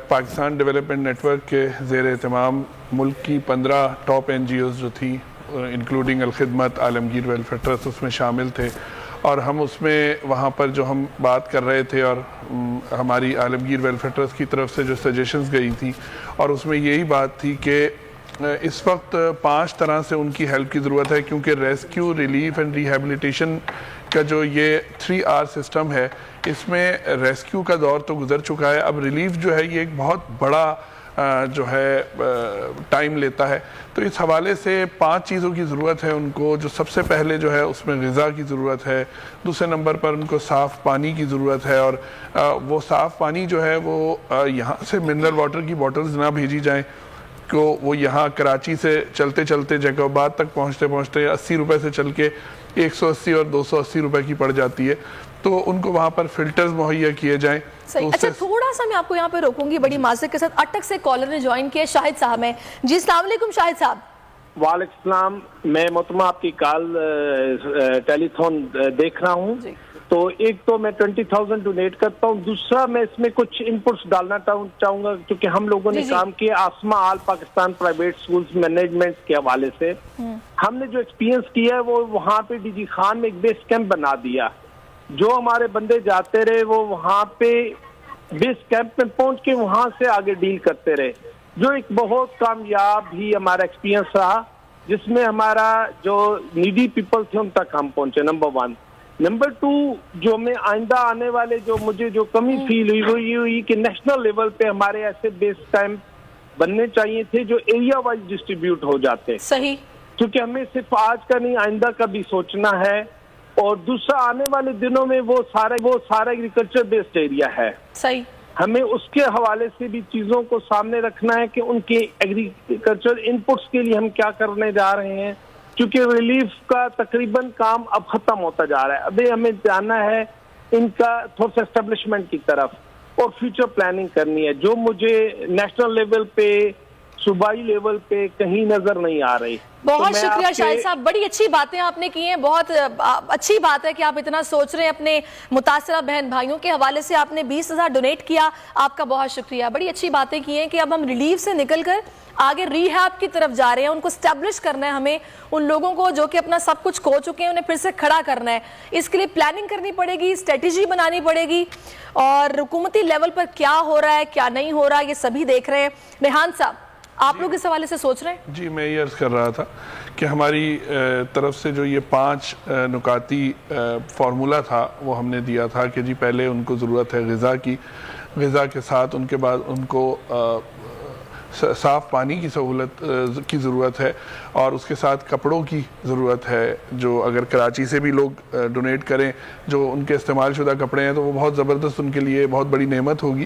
پاکستان ڈیولپمنٹ نیٹ ورک کے زیر اہتمام ملک کی 15 ٹاپ NGOs جو تھی، انکلوڈنگ الخدمت، عالمگیر ویلفیئر ٹرسٹ اس میں شامل تھے، اور ہم اس میں وہاں پر جو ہم بات کر رہے تھے اور ہماری عالمگیر ویلفیئر ٹرسٹ کی طرف سے جو سجیشنز گئی تھی، اور اس میں یہی بات تھی کہ اس وقت 5 طرح سے ان کی ہیلپ کی ضرورت ہے، کیونکہ ریسکیو، ریلیف اینڈ ریہیبلیٹیشن کا جو یہ 3R سسٹم ہے، اس میں ریسکیو کا دور تو گزر چکا ہے، اب ریلیف جو ہے یہ ایک بہت بڑا جو ہے ٹائم لیتا ہے۔ تو اس حوالے سے 5 چیزوں کی ضرورت ہے ان کو، جو سب سے پہلے جو ہے اس میں غذا کی ضرورت ہے، دوسرے نمبر پر ان کو صاف پانی کی ضرورت ہے، اور وہ صاف پانی جو ہے وہ یہاں سے منرل واٹر کی بوٹلز نہ بھیجی جائیں، کو وہ یہاں کراچی سے چلتے چلتے جیکوباد تک پہنچتے 80 روپے سے چل کے 180 اور 280 روپے کی پڑ جاتی ہے، تو ان کو وہاں پر فلٹرز مہیا کیے جائیں۔ اچھا، تھوڑا سا میں آپ کو یہاں پہ روکوں گی، بڑی معذرت کے ساتھ اٹک سے کالر نے جوائن کیا، شاہد صاحب ہیں جی۔ السلام علیکم شاہد صاحب۔ وعلیکم السلام، میں محترمہ آپ کی کال ٹیلی تھون دیکھ رہا ہوں، تو ایک تو میں 20,000 ڈونیٹ کرتا ہوں، دوسرا میں اس میں کچھ انپٹس ڈالنا چاہوں گا، کیونکہ ہم لوگوں نے کام کیا آسما آل پاکستان پرائیویٹ سکولز مینجمنٹ کے حوالے سے، ہم نے جو ایکسپیرینس کیا ہے وہ وہاں پہ ڈی جی خان میں ایک بیس کیمپ بنا دیا، جو ہمارے بندے جاتے رہے وہ وہاں پہ بیس کیمپ میں پہنچ کے وہاں سے آگے ڈیل کرتے رہے، جو ایک بہت کامیاب ہی ہمارا ایکسپیرینس رہا، جس میں ہمارا جو نیڈی پیپل تھے ان تک ہم پہنچے، نمبر 1۔ نمبر 2، جو میں آئندہ آنے والے جو مجھے جو کمی فیل ہوئی وہ یہ ہوئی کہ نیشنل لیول پہ ہمارے ایسے بیس کیمپ بننے چاہیے تھے جو ایریا وائز ڈسٹریبیوٹ ہو جاتے، صحیح، کیونکہ ہمیں صرف آج کا نہیں آئندہ کا بھی سوچنا ہے، اور دوسرا آنے والے دنوں میں وہ سارا ایگریکلچر بیسڈ ایریا ہے، صحیح، ہمیں اس کے حوالے سے بھی چیزوں کو سامنے رکھنا ہے کہ ان کے ایگریکلچر انپٹس کے لیے ہم کیا کرنے جا رہے ہیں، کیونکہ ریلیف کا تقریباً کام اب ختم ہوتا جا رہا ہے، ابھی ہمیں جانا ہے ان کا تھوڑا سا اسٹیبلشمنٹ کی طرف اور فیوچر پلاننگ کرنی ہے، جو مجھے نیشنل لیول پہ، صوبائی لیول پہ کہیں نظر نہیں آ رہی۔ بہت شکریہ شاہد صاحب، بڑی اچھی باتیں آپ نے کی ہیں، بہت اچھی بات ہے کہ آپ اتنا سوچ رہے ہیں اپنے متاثرہ بہن بھائیوں کے حوالے سے، آپ نے 20,000 ڈونیٹ کیا، آپ کا بہت شکریہ، بڑی اچھی باتیں کی ہیں کہ اب ہم ریلیف سے نکل کر آگے ریہیب کی طرف جا رہے ہیں، ان کو اسٹیبلش کرنا ہے، ہمیں ان لوگوں کو جو کہ اپنا سب کچھ کھو چکے ہیں انہیں پھر سے کھڑا کرنا ہے، اس کے لیے پلاننگ کرنی پڑے گی، اسٹریٹجی بنانی پڑے گی، اور حکومتی لیول پر کیا ہو رہا ہے کیا نہیں ہو رہا یہ سبھی دیکھ رہے ہیں۔ ریحان صاحب، آپ لوگ اس حوالے سے سوچ رہے ہیں؟ جی میں یہ عرض کر رہا تھا کہ ہماری طرف سے جو یہ 5 نکاتی فارمولا تھا وہ ہم نے دیا تھا کہ جی پہلے ان کو ضرورت ہے غذا کی، غذا کے ساتھ ان کے بعد ان کو صاف پانی کی سہولت کی ضرورت ہے، اور اس کے ساتھ کپڑوں کی ضرورت ہے، جو اگر کراچی سے بھی لوگ ڈونیٹ کریں جو ان کے استعمال شدہ کپڑے ہیں تو وہ بہت زبردست ان کے لیے بہت بڑی نعمت ہوگی۔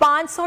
500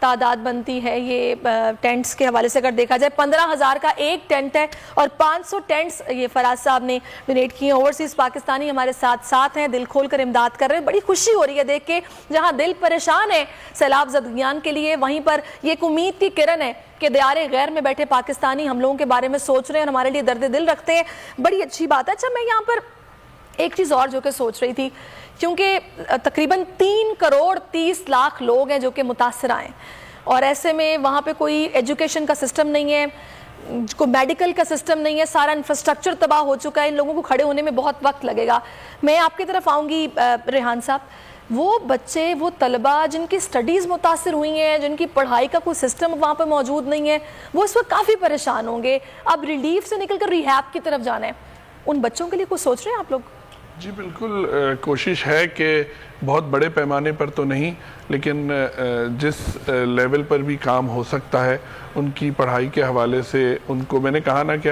تعداد بنتی ہے یہ ٹینٹس کے حوالے سے اگر دیکھا جائے 15,000 کا ایک ٹینٹ ہے اور 500 ٹینٹس یہ فراز صاحب نے ڈونیٹ کیے ہیں. اوورسیز پاکستانی ہمارے ساتھ ہیں, دل کھول کر امداد کر رہے ہیں. بڑی خوشی ہو رہی ہے دیکھ کے, جہاں دل پریشان ہے سیلاب زدگان کے لیے, وہیں پر یہ ایک امید کی کرن ہے کہ دیار غیر میں بیٹھے پاکستانی ہم لوگوں کے بارے میں سوچ رہے ہیں اور ہمارے لیے درد دل رکھتے ہیں. بڑی اچھی بات ہے. اچھا میں یہاں پر ایک چیز اور جو کہ سوچ رہی تھی, کیونکہ تقریباً 3 کروڑ 30 لاکھ لوگ ہیں جو کہ متاثرہ ہیں, اور ایسے میں وہاں پہ کوئی ایجوکیشن کا سسٹم نہیں ہے, کوئی میڈیکل کا سسٹم نہیں ہے, سارا انفراسٹرکچر تباہ ہو چکا ہے. ان لوگوں کو کھڑے ہونے میں بہت وقت لگے گا. میں آپ کی طرف آؤں گی ریحان صاحب. وہ بچے, وہ طلبہ جن کی سٹڈیز متاثر ہوئی ہیں, جن کی پڑھائی کا کوئی سسٹم وہاں پہ موجود نہیں ہے, وہ اس وقت کافی پریشان ہوں گے. اب ریلیف سے نکل کر ریہیب کی طرف جانا ہے. ان بچوں کے لیے کچھ سوچ رہے ہیں آپ لوگ؟ جی بالکل, کوشش ہے کہ بہت بڑے پیمانے پر تو نہیں, لیکن جس لیول پر بھی کام ہو سکتا ہے ان کی پڑھائی کے حوالے سے ان کو, میں نے کہا نا کہ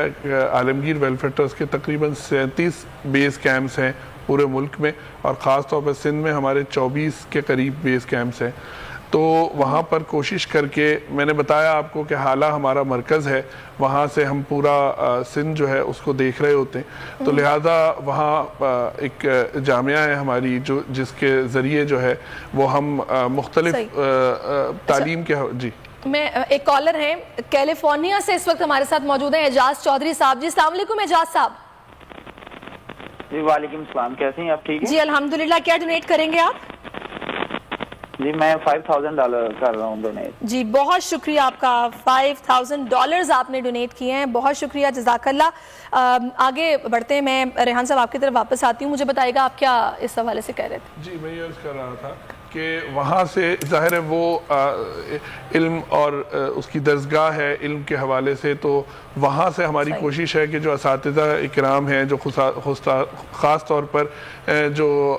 عالمگیر ویلفیئر ٹرسٹ کے تقریباً 37 بیس کیمپس ہیں پورے ملک میں, اور خاص طور پر سندھ میں ہمارے 24 کے قریب بیس کیمپس ہیں. تو وہاں پر کوشش کر کے, میں نے بتایا آپ کو کہ حالہ ہمارا مرکز ہے, وہاں سے ہم پورا سندھ جو ہے اس کو دیکھ رہے ہوتے ہیں. تو لہٰذا وہاں ایک جامعہ ہے ہماری جس کے ذریعے جو ہے وہ ہم مختلف تعلیم کے. جی میں ایک کالر ہیں کیلیفورنیا سے اس وقت ہمارے ساتھ موجود ہیں, اعجاز چودھری صاحب. جی السلام علیکم اعجاز صاحب. جی وعلیکم السلام, کیسے ہیں آپ؟ ٹھیک ہے جی الحمدللہ. کیا ڈونیٹ کریں گے آپ؟ جی میں $5,000 کر رہا ہوں ڈونیٹ. جی بہت شکریہ آپ کا. $5,000 آپ نے ڈونیٹ کیے ہیں, بہت شکریہ, جزاک اللہ. آگے بڑھتے ہیں. میں ریحان صاحب آپ کی طرف واپس آتی ہوں. مجھے بتائے گا آپ کیا اس حوالے سے کہہ رہے تھے؟ جی میں یہ عرض کر رہا تھا کہ وہاں سے ظاہر ہے وہ علم اور اس کی درسگاہ ہے علم کے حوالے سے, تو وہاں سے ہماری کوشش ہے کہ جو اساتذہ اکرام ہیں جو خاص طور پر جو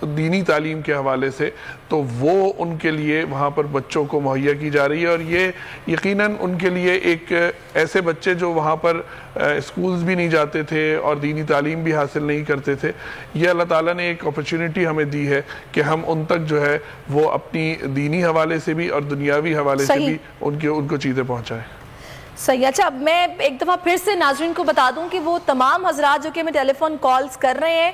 دینی تعلیم کے حوالے سے, تو وہ ان کے لیے وہاں پر بچوں کو مہیا کی جا رہی ہے. اور یہ یقیناً ان کے لیے ایک ایسے بچے جو وہاں پر اسکولز بھی نہیں جاتے تھے اور دینی تعلیم بھی حاصل نہیں کرتے تھے, یہ اللہ تعالیٰ نے ایک اپرچونٹی ہمیں دی ہے کہ ہم ان تک جو ہے وہ اپنی دینی حوالے سے بھی اور دنیاوی حوالے سے بھی ان کو چیزیں پہنچائیں. صحیح. اچھا میں ایک دفعہ پھر سے ناظرین کو بتا دوں کہ وہ تمام حضرات جو کہ ہمیں ٹیلی فون کالز کر رہے ہیں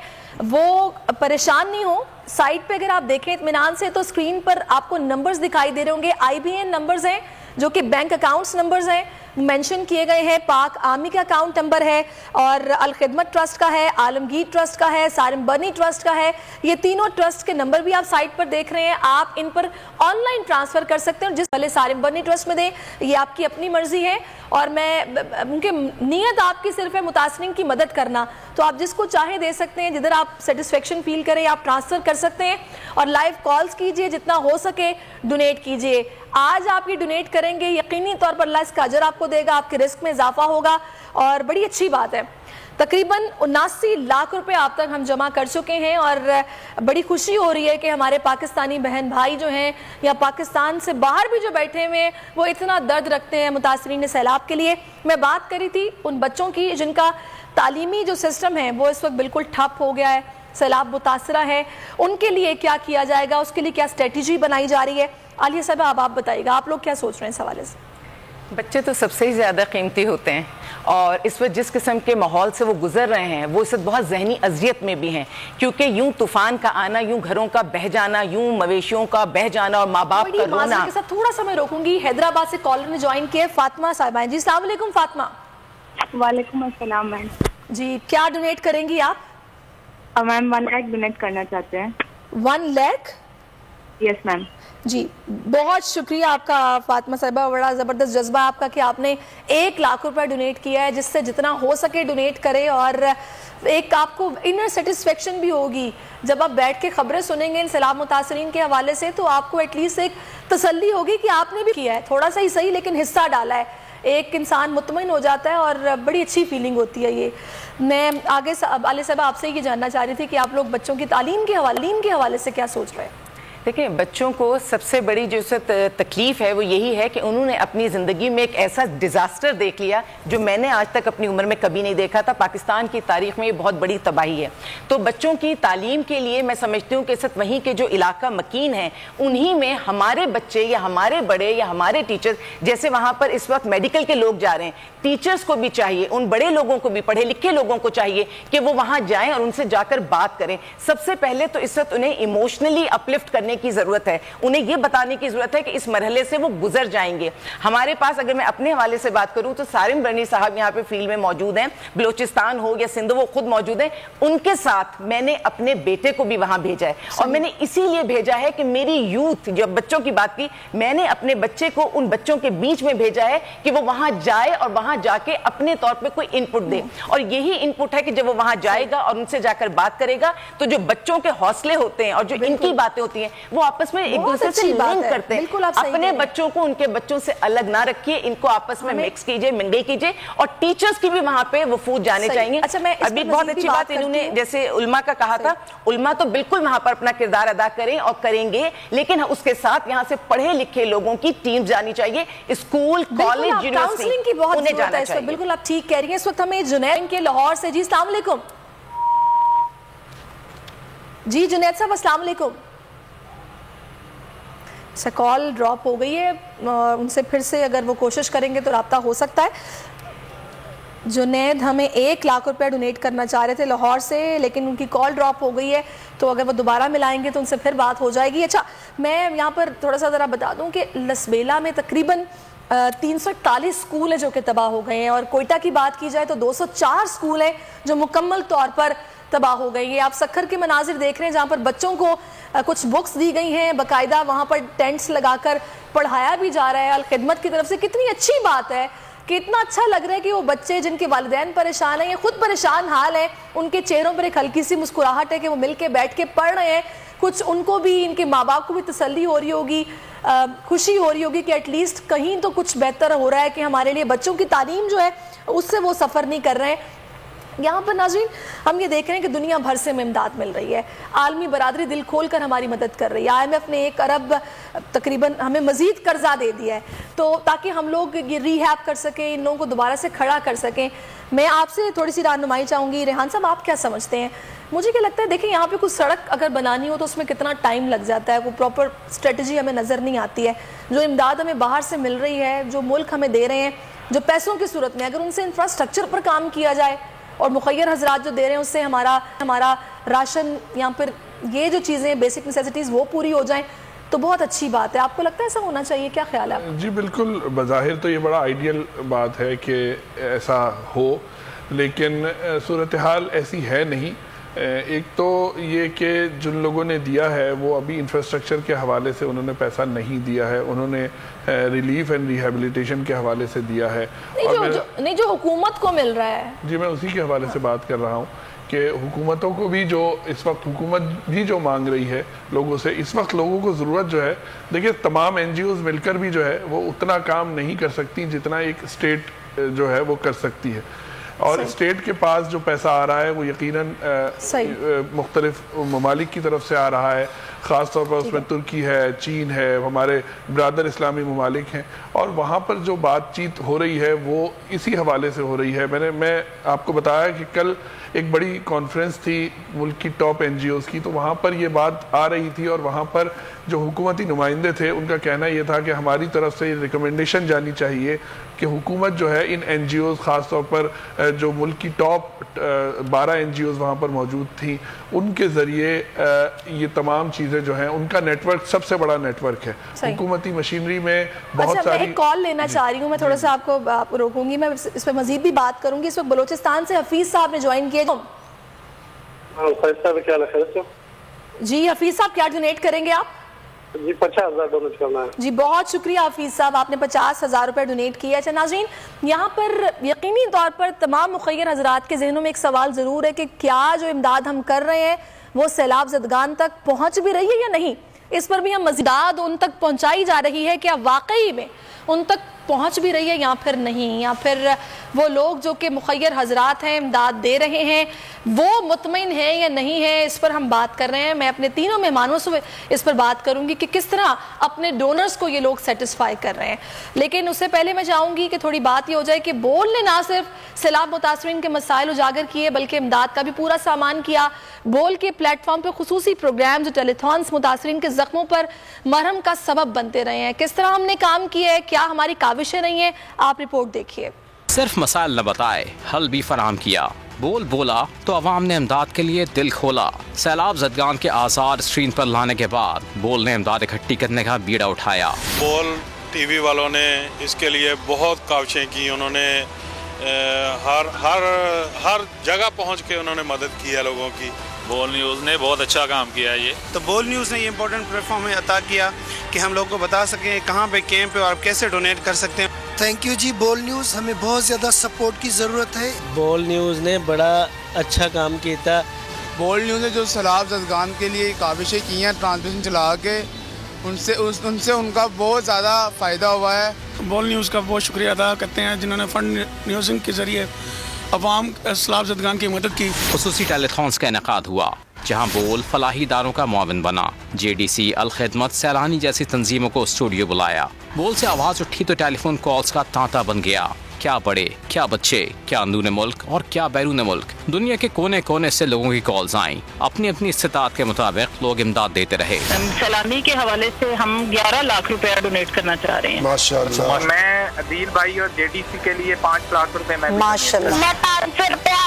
وہ پریشان نہیں ہوں. سائٹ پہ اگر آپ دیکھیں اطمینان سے تو اسکرین پر آپ کو نمبرز دکھائی دے رہے ہوں گے. IBN نمبرز ہیں جو کہ بینک اکاؤنٹس نمبرز ہیں, مینشن کیے گئے ہیں. پاک آرمی کا اکاؤنٹ نمبر ہے, اور الخدمت ٹرسٹ کا ہے, عالمگیر ٹرسٹ کا ہے, سارم برنی ٹرسٹ کا ہے. یہ تینوں ٹرسٹ کے نمبر بھی آپ سائٹ پر دیکھ رہے ہیں. آپ ان پر آن لائن ٹرانسفر کر سکتے ہیں, جس پہلے سارم برنی ٹرسٹ میں دیں, یہ آپ کی اپنی مرضی ہے. اور میں ان کے نیت آپ کی صرف ہے متاثرین کی مدد کرنا, تو آپ جس کو چاہے دے سکتے ہیں. جدھر آپ سیٹسفیکشن فیل کریں آپ ٹرانسفر کر سکتے ہیں, اور لائیو کالز کیجئے, جتنا ہو سکے ڈونیٹ کیجئے. آج آپ یہ ڈونیٹ کریں گے یقینی طور پر اللہ اس کا اجر آپ کو دے گا, آپ کے رزق میں اضافہ ہوگا, اور بڑی اچھی بات ہے. تقریباً 79 لاکھ روپے آپ تک ہم جمع کر چکے ہیں, اور بڑی خوشی ہو رہی ہے کہ ہمارے پاکستانی بہن بھائی جو ہیں یا پاکستان سے باہر بھی جو بیٹھے ہوئے ہیں وہ اتنا درد رکھتے ہیں متاثرین سیلاب کے لیے. میں بات کری تھی ان بچوں کی جن کا تعلیمی جو سسٹم ہے وہ اس وقت بالکل ٹھپ ہو گیا ہے, سیلاب متاثرہ ہے. ان کے لیے کیا کیا جائے گا, اس کے لیے کیا اسٹریٹجی بنائی جا رہی ہے؟ عالیہ صاحبہ اب آپ بتائیے گا, آپ لوگ کیا سوچ رہے ہیں اس حوالے سے؟ بچے تو سب سے زیادہ قیمتی ہوتے ہیں, اور اس وقت جس قسم کے ماحول سے وہ گزر رہے ہیں وہ اس وقت بہت ذہنی اذیت میں بھی ہیں, کیونکہ یوں طوفان کا آنا, یوں گھروں کا بہہ جانا, یوں مویشیوں کا بہہ جانا, اور ماں باپ کا رونا. کے ساتھ تھوڑا سا میں روکوں گی. حیدرآباد سے کالر نے جوائن کیا, فاطمہ صاحبہ. جی السلام علیکم فاطمہ. وعلیکم السلام میم. جی کیا ڈونیٹ کریں گی آپ؟ میم 1 لاکھ ڈونیٹ کرنا چاہتے ہیں. 1 لاکھ؟ یس میم. جی بہت شکریہ آپ کا فاطمہ صاحبہ, بڑا زبردست جذبہ آپ کا کہ آپ نے 1 لاکھ روپے ڈونیٹ کیا ہے, جس سے جتنا ہو سکے ڈونیٹ کرے, اور ایک آپ کو انر سیٹسفیکشن بھی ہوگی جب آپ بیٹھ کے خبریں سنیں گے ان سیلاب متاثرین کے حوالے سے, تو آپ کو ایٹ لیسٹ ایک تسلی ہوگی کہ آپ نے بھی کیا ہے, تھوڑا سا ہی صحیح لیکن حصہ ڈالا ہے. ایک انسان مطمئن ہو جاتا ہے اور بڑی اچھی فیلنگ ہوتی ہے یہ. میں آگے عالیہ صاحبہ آپ سے یہ جاننا چاہ رہی تھی کہ آپ لوگ بچوں کی تعلیم کے حوالے سے کیا سوچ رہے ہیں؟ دیکھیں بچوں کو سب سے بڑی جو تکلیف ہے وہ یہی ہے کہ انہوں نے اپنی زندگی میں ایک ایسا ڈیزاسٹر دیکھ لیا جو میں نے آج تک اپنی عمر میں کبھی نہیں دیکھا تھا. پاکستان کی تاریخ میں یہ بہت بڑی تباہی ہے. تو بچوں کی تعلیم کے لیے میں سمجھتی ہوں کہ اس وقت وہیں کے جو علاقہ مکین ہیں انہی میں ہمارے بچے یا ہمارے بڑے یا ہمارے ٹیچر, جیسے وہاں پر اس وقت میڈیکل کے لوگ جا رہے ہیں, ٹیچرز کو بھی چاہیے, ان بڑے لوگوں کو بھی, پڑھے لکھے لوگوں کو چاہیے کہ وہ وہاں جائیں اور ان سے جا کر بات کریں. سب سے پہلے تو اس وقت انہیں ایموشنلی اپلفٹ کرنے کی ضرورت ہے, انہیں یہ بتانے کی ضرورت ہے کہ اس مرحلے سے وہ گزر جائیں گے. ہمارے پاس اگر میں اپنے حوالے سے بات کروں تو سارم برنی صاحب یہاں پہ فیلڈ میں موجود ہیں, بلوچستان ہو یا سندھ وہ خود موجود ہیں. ان کے ساتھ میں نے اپنے بیٹے کو بھی وہاں بھیجا ہے, اور میں نے اسی لیے بھیجا ہے کہ میری یوتھ, جو بچوں کی بات کی, میں نے اپنے بچے کو ان بچوں کے بیچ میں بھیجا ہے کہ وہ وہاں جائے اور وہاں جا کے اپنے طور پہ کوئی انپٹ دے. اور یہی انپٹ ہے کہ جب وہ وہاں جائے گا اور ان سے جا کر بات کرے گا تو جو بچوں کے حوصلے ہوتے ہیں اور جو ان کی باتیں ہوتی ہیں وہ آپس میں ایک دوسرے سے لنک کرتے ہیں. اپنے بچوں کو ان کے بچوں سے الگ نہ رکھیے, ان کو آپس میں مکس کیجئے, منگل کیجئے, اور ٹیچرز کی بھی وہاں پہ وفود جانے چاہیے. ابھی بہت اچھی بات انہوں نے جیسے علماء کا کہا تھا, علماء تو بالکل وہاں پر اپنا کردار ادا کریں اور کریں گے, لیکن اس کے ساتھ یہاں سے پڑھے لکھے لوگوں کی ٹیم جانی چاہیے, اسکول, کالج, یونیورسٹی, انہیں جانا چاہیے. بالکل آپ ٹھیک کہہ رہی ہیں. اس وقت ہمیں جنید کے لاہور سے, جی السلام علیکم. جی جنید صاحب السلام علیکم. کال ڈراپ ہو گئی ہے, ان سے پھر سے اگر وہ کوشش کریں گے تو رابطہ ہو سکتا ہے. جنید ہمیں 1 لاکھ روپے ڈونیٹ کرنا چاہ رہے تھے لاہور سے, لیکن ان کی کال ڈراپ ہو گئی ہے, تو اگر وہ دوبارہ ملائیں گے تو ان سے پھر بات ہو جائے گی. اچھا میں یہاں پر تھوڑا سا ذرا بتا دوں کہ لسبیلا میں تقریباً 341 سکول ہیں جو کہ تباہ ہو گئے ہیں, اور کوئٹہ کی بات کی جائے تو 204 سکول ہیں جو مکمل طور پر تباہ ہو گئی ہیں. آپ سکھر کے مناظر دیکھ رہے ہیں جہاں پر بچوں کو کچھ بکس دی گئی ہیں, باقاعدہ وہاں پر ٹینٹس لگا کر پڑھایا بھی جا رہا ہے الخدمت کی طرف سے. کتنی اچھی بات ہے کہ اتنا اچھا لگ رہا ہے کہ وہ بچے جن کے والدین پریشان ہیں, یہ خود پریشان حال ہیں, ان کے چہروں پر ایک ہلکی سی مسکراہٹ ہے کہ وہ مل کے بیٹھ کے پڑھ رہے ہیں. کچھ ان کو بھی, ان کے ماں باپ کو بھی تسلی ہو رہی ہوگی, خوشی ہو رہی ہوگی کہ ایٹ لیسٹ کہیں تو کچھ بہتر ہو رہا ہے کہ ہمارے لیے بچوں کی تعلیم جو ہے اس سے وہ سفر نہیں کر رہے ہیں. یہاں پر ناظرین ہم یہ دیکھ رہے ہیں کہ دنیا بھر سے ہمیں امداد مل رہی ہے, عالمی برادری دل کھول کر ہماری مدد کر رہی ہے. IMF نے 1 ارب تقریباً ہمیں مزید قرضہ دے دیا ہے, تو تاکہ ہم لوگ یہ ری ہیپ کر سکیں, ان لوگوں کو دوبارہ سے کھڑا کر سکیں. میں آپ سے تھوڑی سی رہنمائی چاہوں گی. ریحان صاحب آپ کیا سمجھتے ہیں؟ مجھے کیا لگتا ہے, دیکھیں یہاں پہ کوئی سڑک اگر بنانی ہو تو اس میں کتنا ٹائم لگ جاتا ہے, کوئی پراپر اسٹریٹجی ہمیں نظر نہیں آتی ہے. جو امداد ہمیں باہر سے مل رہی ہے, جو ملک ہمیں دے رہے ہیں جو پیسوں کی صورت میں, اگر ان سے انفراسٹرکچر پر کام کیا جائے اور مخیر حضرات جو دے رہے ہیں اس سے ہمارا راشن یا پھر یہ جو چیزیں بیسک نیسیسٹیز وہ پوری ہو جائیں تو بہت اچھی بات ہے. آپ کو لگتا ہے ایسا ہونا چاہیے؟ کیا خیال ہے آپ؟ جی بالکل, بظاہر تو یہ بڑا آئیڈیل بات ہے کہ ایسا ہو, لیکن صورتحال ایسی ہے نہیں. ایک تو یہ کہ جن لوگوں نے دیا ہے وہ ابھی انفراسٹرکچر کے حوالے سے انہوں نے پیسہ نہیں دیا ہے, انہوں نے ریلیف اینڈ ریہیبلیٹیشن کے حوالے سے دیا ہے. نہیں جو حکومت کو مل رہا ہے, جی میں اسی کے حوالے سے بات کر رہا ہوں کہ حکومتوں کو بھی جو اس وقت حکومت بھی جو مانگ رہی ہے لوگوں سے, اس وقت لوگوں کو ضرورت جو ہے, دیکھیں تمام NGOs مل کر بھی جو ہے وہ اتنا کام نہیں کر سکتی جتنا ایک اسٹیٹ جو ہے وہ کر سکتی ہے. اور اسٹیٹ کے پاس جو پیسہ آ رہا ہے وہ یقیناً مختلف ممالک کی طرف سے آ رہا ہے, خاص طور پر اس میں ترکی ہے, چین ہے, ہمارے برادر اسلامی ممالک ہیں, اور وہاں پر جو بات چیت ہو رہی ہے وہ اسی حوالے سے ہو رہی ہے. میں آپ کو بتایا کہ کل ایک بڑی کانفرنس تھی ملک کی ٹاپ NGOs کی, تو وہاں پر یہ بات آ رہی تھی, اور وہاں پر جو حکومتی نمائندے تھے ان کا کہنا یہ تھا کہ ہماری طرف سے یہ ریکمنڈیشن جانی چاہیے کہ حکومت جو ہے ان NGOs, خاص طور پر جو ملک کی ٹاپ 12 NGOs وہاں پر موجود تھیں, ان کے ذریعے یہ تمام چیزیں جو ہیں, ان کا نیٹ ورک سب سے بڑا نیٹ ورک ہے حکومتی مشینری میں. بہت ساری میں ایک کال لینا چاہ رہی ہوں, میں تھوڑا سا آپ کو روکوں گی, میں اس پہ مزید بھی بات کروں گی. اس وقت بلوچستان سے حفیظ صاحب نے جوائن کیا. جی حفیظ صاحب کیا ڈونیٹ کریں گے آپ؟ جی 50,000 ڈونیٹ کرنا ہے. جی بہت شکریہ حفیظ صاحب, آپ نے 50,000 روپے ڈونیٹ کیا. اچھا ناظرین, یہاں پر یقینی طور پر تمام مخیر حضرات کے ذہنوں میں ایک سوال ضرور ہے کہ کیا جو امداد ہم کر رہے ہیں وہ سیلاب زدگان تک پہنچ بھی رہی ہے یا نہیں. اس پر بھی ہم مزید ان تک پہنچائی جا رہی ہے, کیا واقعی میں ان تک پہنچ بھی رہی ہے یا پھر نہیں, یا پھر وہ لوگ جو کہ مخیر حضرات ہیں امداد دے رہے ہیں وہ مطمئن ہیں یا نہیں ہیں، اس پر ہم بات کر رہے ہیں۔ میں اپنے تینوں مہمانوں سے اس پر بات کروں گی کہ کس طرح اپنے ڈونرز کو یہ لوگ سیٹسفائی کر رہے ہیں، لیکن اس سے پہلے میں چاہوں گی کہ تھوڑی بات یہ ہو جائے کہ بول نے نہ صرف سیلاب متاثرین کے مسائل اجاگر کیے بلکہ امداد کا بھی پورا سامان کیا۔ بول کے پلیٹ فارم پہ خصوصی پروگرامز اور ٹیلی تھونز متاثرین کے زخموں پر مرہم کا سبب بنتے رہے ہیں۔ کس طرح ہم نے کام کیا ہے، کیا ہماری کاوشیں رہی ہیں، آپ رپورٹ دیکھیے۔ صرف مسائل نہ بتائے، حل بھی فراہم کیا۔ بول بولا تو عوام نے امداد کے لیے دل کھولا۔ سیلاب زدگان کے آثار اسکرین پر لانے کے بعد بول نے امداد اکٹھی کرنے کا بیڑا اٹھایا۔ بول ٹی وی والوں نے اس کے لیے بہت کاوشیں کی، انہوں نے ہر جگہ پہنچ کے انہوں نے مدد کی ہے لوگوں کی۔ بول نیوز نے بہت اچھا کام کیا ہے یہ تو بول نیوز نے یہ امپورٹنٹ پلیٹ فارم عطا کیا کہ ہم لوگ کو بتا سکیں کہاں پہ کیمپ ہے اور کیسے ڈونیٹ کر سکتے ہیں۔ تھینک یو جی بول نیوز، ہمیں بہت زیادہ سپورٹ کی ضرورت ہے۔ بول نیوز نے بڑا اچھا کام کیا تھا۔ بول نیوز نے جو سیلاب زدگان کے لیے کاوشیں کی ہیں ٹرانسمیشن چلا کے، ان سے ان کا بہت زیادہ فائدہ ہوا ہے۔ بول نیوز کا بہت شکریہ ادا کرتے ہیں جنہوں نے فنڈ نیوزنگ کے ذریعے عوام سیلاب زدگان کی مدد کی۔ خصوصی ٹیلی تھونز کا انعقاد ہوا جہاں بول فلاحی اداروں کا معاون بنا۔ J D C, Al-Khidmat, Saylani جیسی تنظیموں کو اسٹوڈیو بلایا۔ بول سے آواز اٹھی تو ٹیلی فون کالز کا تانتا بن گیا۔ کیا بڑے، کیا بچے، کیا اندرون ملک اور کیا بیرون ملک، دنیا کے کونے کونے سے لوگوں کی کالز آئیں۔ اپنی اپنی استطاعت کے مطابق لوگ امداد دیتے رہے۔ سیلانی کے حوالے سے ہم 11 لاکھ روپے ڈونیٹ کرنا چاہ رہے ہیں۔ ماشاءاللہ۔ اور میں عدیل بھائی اور جے ڈی سی کے لیے 5 لاکھ روپے میں ماشاءاللہ۔ میں 500 روپیہ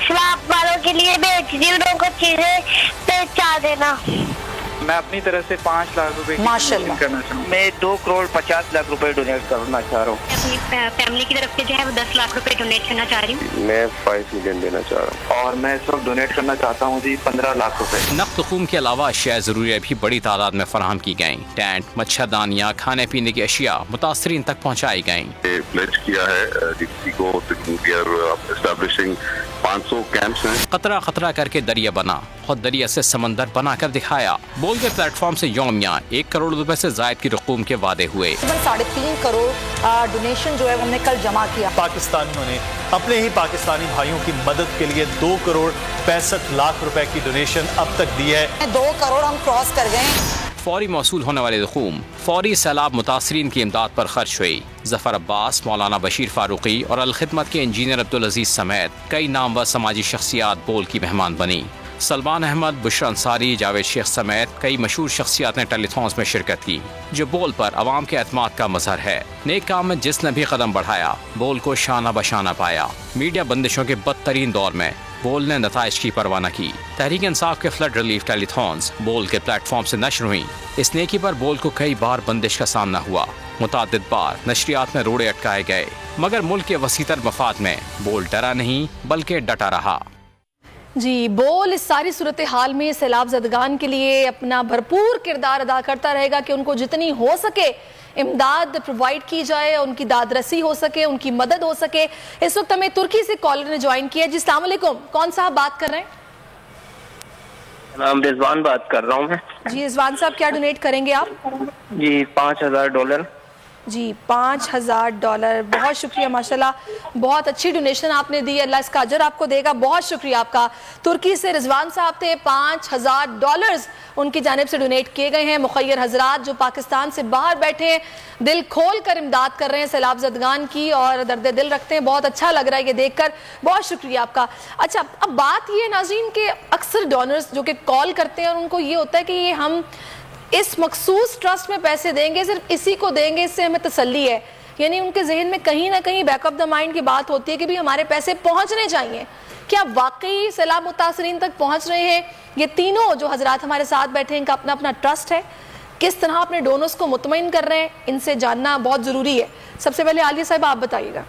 سلاپ والوں کے لیے بھیج دی، انہوں کو چیزیں پہنچا دینا۔ میں اپنی طرف سے 5 لاکھ روپے ماشاءاللہ کرنا چاہوں گا۔ میں 2 کروڑ 50 لاکھ روپے ڈونیٹ کرنا چاہ رہا ہوں۔ اپنی فیملی کی طرف سے جو ہے وہ 10 لاکھ روپے ڈونیٹ کرنا چاہ رہی ہوں۔ میں 5 ملین دینا چاہ رہا ہوں اور میں اس وقت ڈونیٹ کرنا چاہتا ہوں جی 15 لاکھ روپے۔ نقد خون کے علاوہ اشیاء ضروریات بھی بڑی تعداد میں فراہم کی گئیں۔ ٹینٹ، مچھردانیاں، کھانے پینے کی اشیاء متاثرین تک پہنچائی گئیں۔ پلیج کیا ہے ڈی سی کو اسٹیبلشنگ 500 کیمپس ہیں۔ قطرہ قطرہ کر کے دریا بنا اور دریا سے سمندر بنا کر دکھایا۔ بول کے پلیٹ فارم سے یومیہ 1 کروڑ روپے سے زائد کی رقوم کے وعدے ہوئے۔ 3.5 کروڑ ڈونیشن جو ہے ہم نے کل جمع کیا۔ پاکستانیوں نے اپنے ہی پاکستانی بھائیوں کی مدد کے لیے 2 کروڑ 65 لاکھ روپے کی ڈونیشن اب تک دی ہے۔ 2 کروڑ ہم کراس کر گئے۔ فوری موصول ہونے والے رقوم فوری سیلاب متاثرین کی امداد پر خرچ ہوئی۔ ظفر عباس، مولانا بشیر فاروقی اور الخدمت کے انجینئر عبدالعزیز سمیت کئی نامور سماجی شخصیات بول کی مہمان بنی۔ سلمان احمد، بشرا انصاری، جاوید شیخ سمیت کئی مشہور شخصیات نے ٹیلی تھونز میں شرکت کی، جو بول پر عوام کے اعتماد کا مظہر ہے۔ نیک کام میں جس نے بھی قدم بڑھایا بول کو شانہ بشانہ پایا۔ میڈیا بندشوں کے بدترین دور میں بول نے نتائج کی پرواہ نہ کی۔ تحریک انصاف کے فلڈ ریلیف ٹیلی تھونز بول کے پلیٹ فارم سے نشر ہوئیں۔ اس نیکی پر بول کو کئی بار بندش کا سامنا ہوا۔ متعدد بار نشریات میں روڑے اٹکائے گئے، مگر ملک کے وسیع تر مفاد میں بول ڈرا نہیں بلکہ ڈٹا رہا۔ جی، بول اس ساری صورتحال میں سیلاب زدگان کے لیے اپنا بھرپور کردار ادا کرتا رہے گا کہ ان کو جتنی ہو سکے امداد پرووائڈ کی جائے، ان کی داد رسی ہو سکے، ان کی مدد ہو سکے۔ اس وقت ہمیں ترکی سے کالر نے جوائن کیا۔ جی السلام علیکم، کون صاحب بات کر رہے ہیں؟ نام رضوان بات کر رہا ہوں میں۔ جی رضوان صاحب، کیا ڈونیٹ کریں گے آپ؟ جی $5000۔ جی $5000، بہت شکریہ، ماشاءاللہ بہت اچھی ڈونیشن آپ نے دی، اللہ اس کا اجر آپ کو دے گا، بہت شکریہ آپ کا۔ ترکی سے رضوان صاحب تھے، $5000 ان کی جانب سے ڈونیٹ کیے گئے ہیں۔ مخیر حضرات جو پاکستان سے باہر بیٹھے ہیں، دل کھول کر امداد کر رہے ہیں سیلاب زدگان کی اور درد دل رکھتے ہیں، بہت اچھا لگ رہا ہے یہ دیکھ کر، بہت شکریہ آپ کا۔ اچھا، اب بات یہ ناظرین کہ اکثر ڈونرز جو کہ کال کرتے ہیں اور ان کو یہ ہوتا ہے کہ یہ ہم اس مخصوص ٹرسٹ میں پیسے دیں گے، صرف اسی کو دیں گے، اس سے ہمیں تسلی ہے، یعنی ان کے ذہن میں کہیں نہ کہیں بیک اپ دا مائنڈ کی بات ہوتی ہے کہ بھی ہمارے پیسے پہنچنے چاہیے۔ کیا واقعی سیلاب متاثرین تک پہنچ رہے ہیں؟ یہ تینوں جو حضرات ہمارے ساتھ بیٹھے ہیں ان کا اپنا اپنا ٹرسٹ ہے، کس طرح اپنے ڈونرز کو مطمئن کر رہے ہیں، ان سے جاننا بہت ضروری ہے۔ سب سے پہلے عالیہ صاحب آپ بتائیے گا۔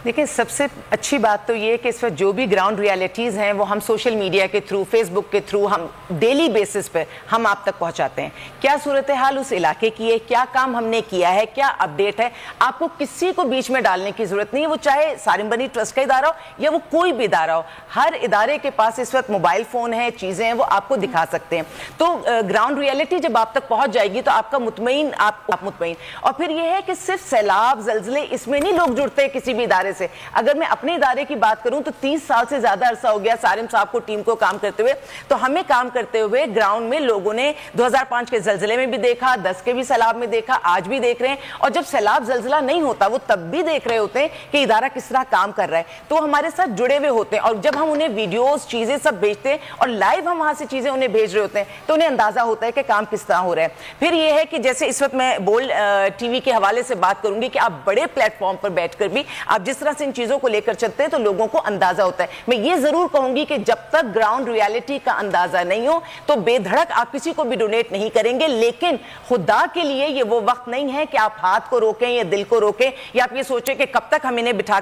دیکھیں، سب سے اچھی بات تو یہ ہے کہ اس وقت جو بھی گراؤنڈ ریالٹیز ہیں وہ ہم سوشل میڈیا کے تھرو، فیس بک کے تھرو، ہم ڈیلی بیسس پہ ہم آپ تک پہنچاتے ہیں۔ کیا صورتحال اس علاقے کی ہے، کیا کام ہم نے کیا ہے، کیا اپڈیٹ ہے، آپ کو کسی کو بیچ میں ڈالنے کی ضرورت نہیں ہے، وہ چاہے سارم بنی ٹرسٹ کا ادارہ ہو یا وہ کوئی بھی ادارہ ہو، ہر ادارے کے پاس اس وقت موبائل فون ہے، چیزیں ہیں، وہ آپ کو دکھا سکتے ہیں۔ تو گراؤنڈ ریالٹی جب آپ تک پہنچ جائے گی تو آپ کا مطمئن، آپ مطمئن۔ اور پھر یہ ہے کہ صرف سیلاب، زلزلے، اس میں نہیں لوگ جڑتے کسی بھی ادارے سے، سے. اگر میں اپنے ادارے کی بات کروں تو 30 سال سے زیادہ عرصہ ہو گیا سارم صاحب کو ٹیم کو کام کرتے ہوئے. تو ہمیں کام کرتے ہوئے گراؤنڈ میں لوگوں نے 2005 کے زلزلے میں بھی دیکھا, 10 کے بھی سیلاب میں دیکھا, آج بھی دیکھ رہے ہیں, اور جب سیلاب زلزلہ نہیں ہوتا وہ تب بھی دیکھ رہے ہوتے ہیں کہ ادارہ کس طرح کام کر رہا ہے. تو ہمارے ساتھ جڑے ہوئے ہوتے ہیں, اور جب ہم انہیں ویڈیوز چیزیں سب بھیجتے ہیں اور لائیو ہم وہاں سے چیزیں انہیں بھیج رہے ہوتے ہیں تو انہیں اندازہ ہوتا ہے کہ کام کس طرح ہو رہا ہے. پھر یہ ہے کہ جیسے اس وقت میں بول ٹی وی کے حوالے سے بات کروں گی کہ آپ بڑے پلیٹ فارم پر بیٹھ کر بھی آپ جس طرح سے ان چیزوں کو لے کر چلتے ہیں تو لوگوں کو اندازہ ہوتا ہے. میں یہ ضرور کہوں گی کہ جب تک گراؤنڈ ریالٹی کا اندازہ نہیں ہو تو بے دھڑک آپ کسی کو بھی ڈونیٹ نہیں کریں گے. لیکن خدا کے لیے یہ وہ وقت نہیں ہے کہ آپ ہاتھ کو روکیں یا دل کو روکیں یا آپ یہ سوچیں کہ کب تک ہم انہیں بٹھا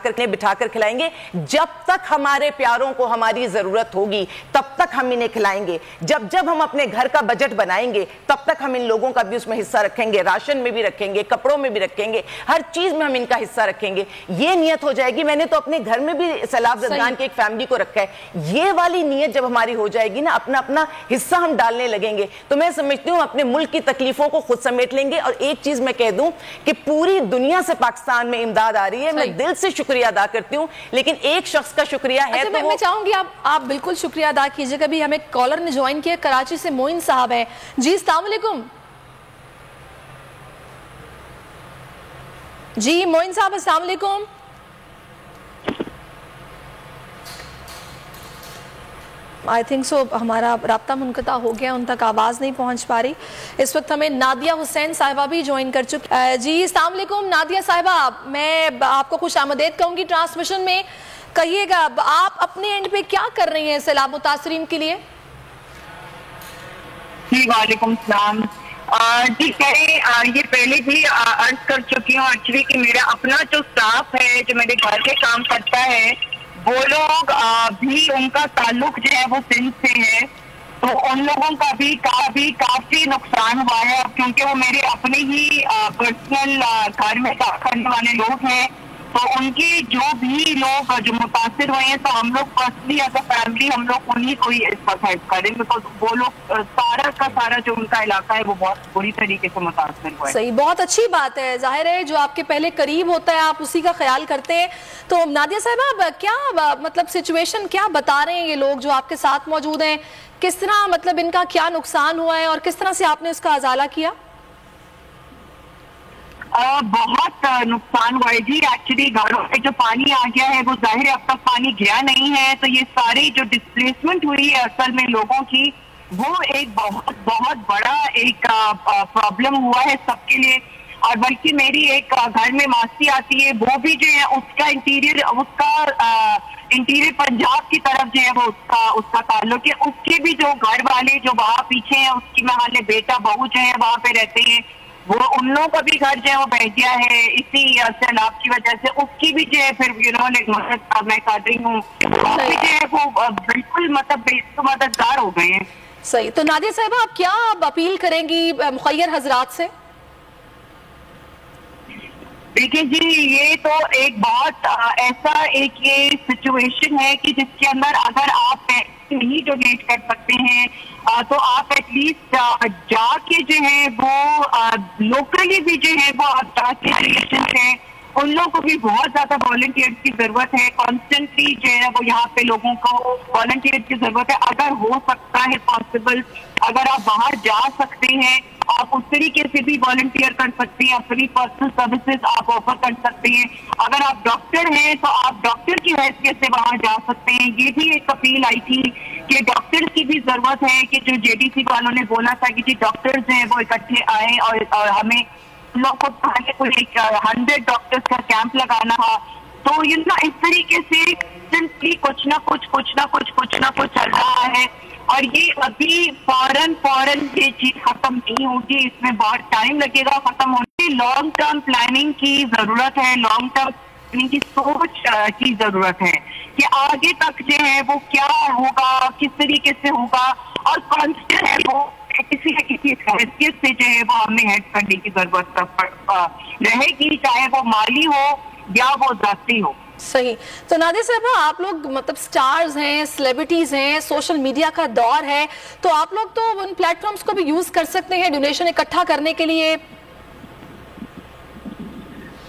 کر کھلائیں گے. جب تک ہمارے پیاروں کو ہماری ضرورت ہوگی تب تک ہم انہیں کھلائیں گے. جب ہم اپنے گھر کا بجٹ بنائیں گے تب تک ہم ان لوگوں کا بھی اس میں حصہ رکھیں گے, راشن میں بھی رکھیں گے, کپڑوں میں بھی رکھیں گے, ہر چیز میں ہم ان کا حصہ رکھیں گے. یہ نیت ہو جائے گی. میں نے تو اپنے گھر میں بھی سیلاب زدگان کی ایک فیملی کو رکھا ہے. یہ والی نیت جب ہماری ہو جائے گی نا, اپنا حصہ ہم ڈالنے لگیں گے تو میں سمجھتی ہوں اپنے ملک کی تکلیفوں کو خود سمیٹ لیں گے. اور ایک چیز میں کہہ دوں کہ پوری دنیا سے پاکستان میں امداد آ رہی ہے. میں دل سے شکریہ ادا کرتی ہوں, لیکن ایک شخص کا شکریہ ہے تو میں چاہوں گی آپ بالکل شکریہ ادا کیجئے گا. بھی ہمیں کالر نے جوائن کیا, کراچی سے موئن صاحب ہیں. جی السلام علیکم. جی موئن صاحب السلام علیکم. آئی تھنک سو ہمارا رابطہ منقطع ہو گیا, ان تک آواز نہیں پہنچ پا رہی. اس وقت ہمیں نادیہ حسین صاحبہ بھی جوائن کر چکی. جی السلام علیکم نادیہ صاحبہ, میں آپ کو خوش آمدید کہوں گی ٹرانسمیشن میں. کہیے گا آپ اپنے اینڈ پہ کیا کر رہی ہیں سیلاب متاثرین کے لیے؟ جی وعلیکم السلام. جی یہ پہلے بھی عرض کر چکی ہوں ایکچولی کہ میرا اپنا جو سٹاف ہے جو میرے گھر کے کام کرتا ہے وہ لوگ بھی ان کا تعلق جو ہے وہ سندھ سے ہے, تو ان لوگوں کا بھی کافی نقصان ہوا ہے کیونکہ وہ میرے اپنے ہی پرسنل گھر میں کام کرنے والے لوگ ہیں. تو ان کی جو بھی لوگ جو متاثر ہوئے ہیں تو ہم لوگ پرسنلی ایز اے فیملی ہم لوگ انہیں کو ہی اس وقت ہیلپ کریں گے. تو وہ لوگ سارا کا سارا جو ان کا علاقہ ہے وہ بہت بری طریقے سے متاثر ہوا ہے. صحیح, بہت اچھی بات ہے. ظاہر ہے جو آپ کے پہلے قریب ہوتا ہے آپ اسی کا خیال کرتے ہیں. تو نادیہ صاحبہ کیا مطلب سچویشن کیا بتا رہے ہیں یہ لوگ جو آپ کے ساتھ موجود ہیں؟ کس طرح مطلب ان کا کیا نقصان ہوا ہے اور کس طرح سے آپ نے اس کا ازالہ کیا؟ بہت نقصان ہوا ہے جی. ایکچولی گھروں میں جو پانی آ گیا ہے وہ ظاہر اب تک پانی گیا نہیں ہے, تو یہ ساری جو ڈسپلیسمنٹ ہوئی ہے اصل میں لوگوں کی وہ ایک بہت بڑا ایک پرابلم ہوا ہے سب کے لیے. اور بلکہ میری ایک گھر میں ماسی آتی ہے, وہ بھی جو ہے اس کا انٹیریئر پنجاب کی طرف جو ہے وہ اس کا تعلق ہے. اس کے بھی جو گھر والے جو وہاں پیچھے ہیں اس کی محل بیٹا بہو جو ہے وہاں پہ رہتے ہیں, وہ ان لوگوں کا بھی گھر جو ہے وہ بہ گیا ہے اسی سیلاب کی وجہ سے. اس کی بھی جو ہے پھر میں کر رہی ہوں جو ہے وہ بالکل مددگار ہو گئے ہیں. صحیح. تو نادیہ صاحبہ آپ کیا اپیل کریں گی مخیر حضرات سے؟ دیکھیں جی یہ تو ایک بہت ایسا ایک یہ سچویشن ہے کہ جس کے اندر اگر آپ نہیں ڈونیٹ کر سکتے ہیں تو آپ ایٹ لیسٹ جا کے جو ہے وہ لوکلی بھی جو ہے وہ ریلیشنز ہیں ان لوگوں کو بھی بہت زیادہ والنٹیئرز کی ضرورت ہے. کانسٹنٹلی جو ہے وہ یہاں پہ لوگوں کو والنٹیئرز کی ضرورت ہے. اگر ہو سکتا ہے پاسبل, اگر آپ باہر جا سکتے ہیں آپ اس طریقے سے بھی والنٹیئر کر سکتے ہیں, فری پرسنل سروسز آپ آفر کر سکتے ہیں. اگر آپ ڈاکٹر ہیں تو آپ ڈاکٹر کی حیثیت سے وہاں جا سکتے ہیں. یہ بھی ایک اپیل آئی تھی کہ ڈاکٹر کی بھی ضرورت ہے کہ جو جے ڈی سی والوں نے بولا تھا کہ جی ڈاکٹرز ہیں وہ اکٹھے آئیں اور ہمیں لوگ کو پہلے کوئی 100 ڈاکٹرز کا کیمپ لگانا تھا. تو اس طریقے سے کچھ نہ کچھ چل رہا ہے اور یہ ابھی فوراً یہ چیز ختم نہیں ہوگی. اس میں بہت ٹائم لگے گا ختم ہونے. لانگ ٹرم پلاننگ کی ضرورت ہے, لانگ ٹرم پلاننگ کی سوچ کی ضرورت ہے کہ آگے تک جو ہے وہ کیا ہوگا, کس طریقے سے ہوگا اور کانسٹنٹ ہے وہ کسی نہ کسی حیثیت سے جو ہے وہ ہمیں ہیلپ کرنے کی ضرورت رہے گی, چاہے وہ مالی ہو یا وہ ذاتی ہو. صحیح. تو نادیہ صاحبہ آپ لوگ مطلب سٹارز ہیں, سیلیبریٹیز ہیں, سوشل میڈیا کا دور ہے, تو آپ لوگ تو ان پلیٹ فارمز کو بھی یوز کر سکتے ہیں ڈونیشن اکٹھا کرنے کے لیے.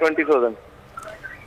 20,000।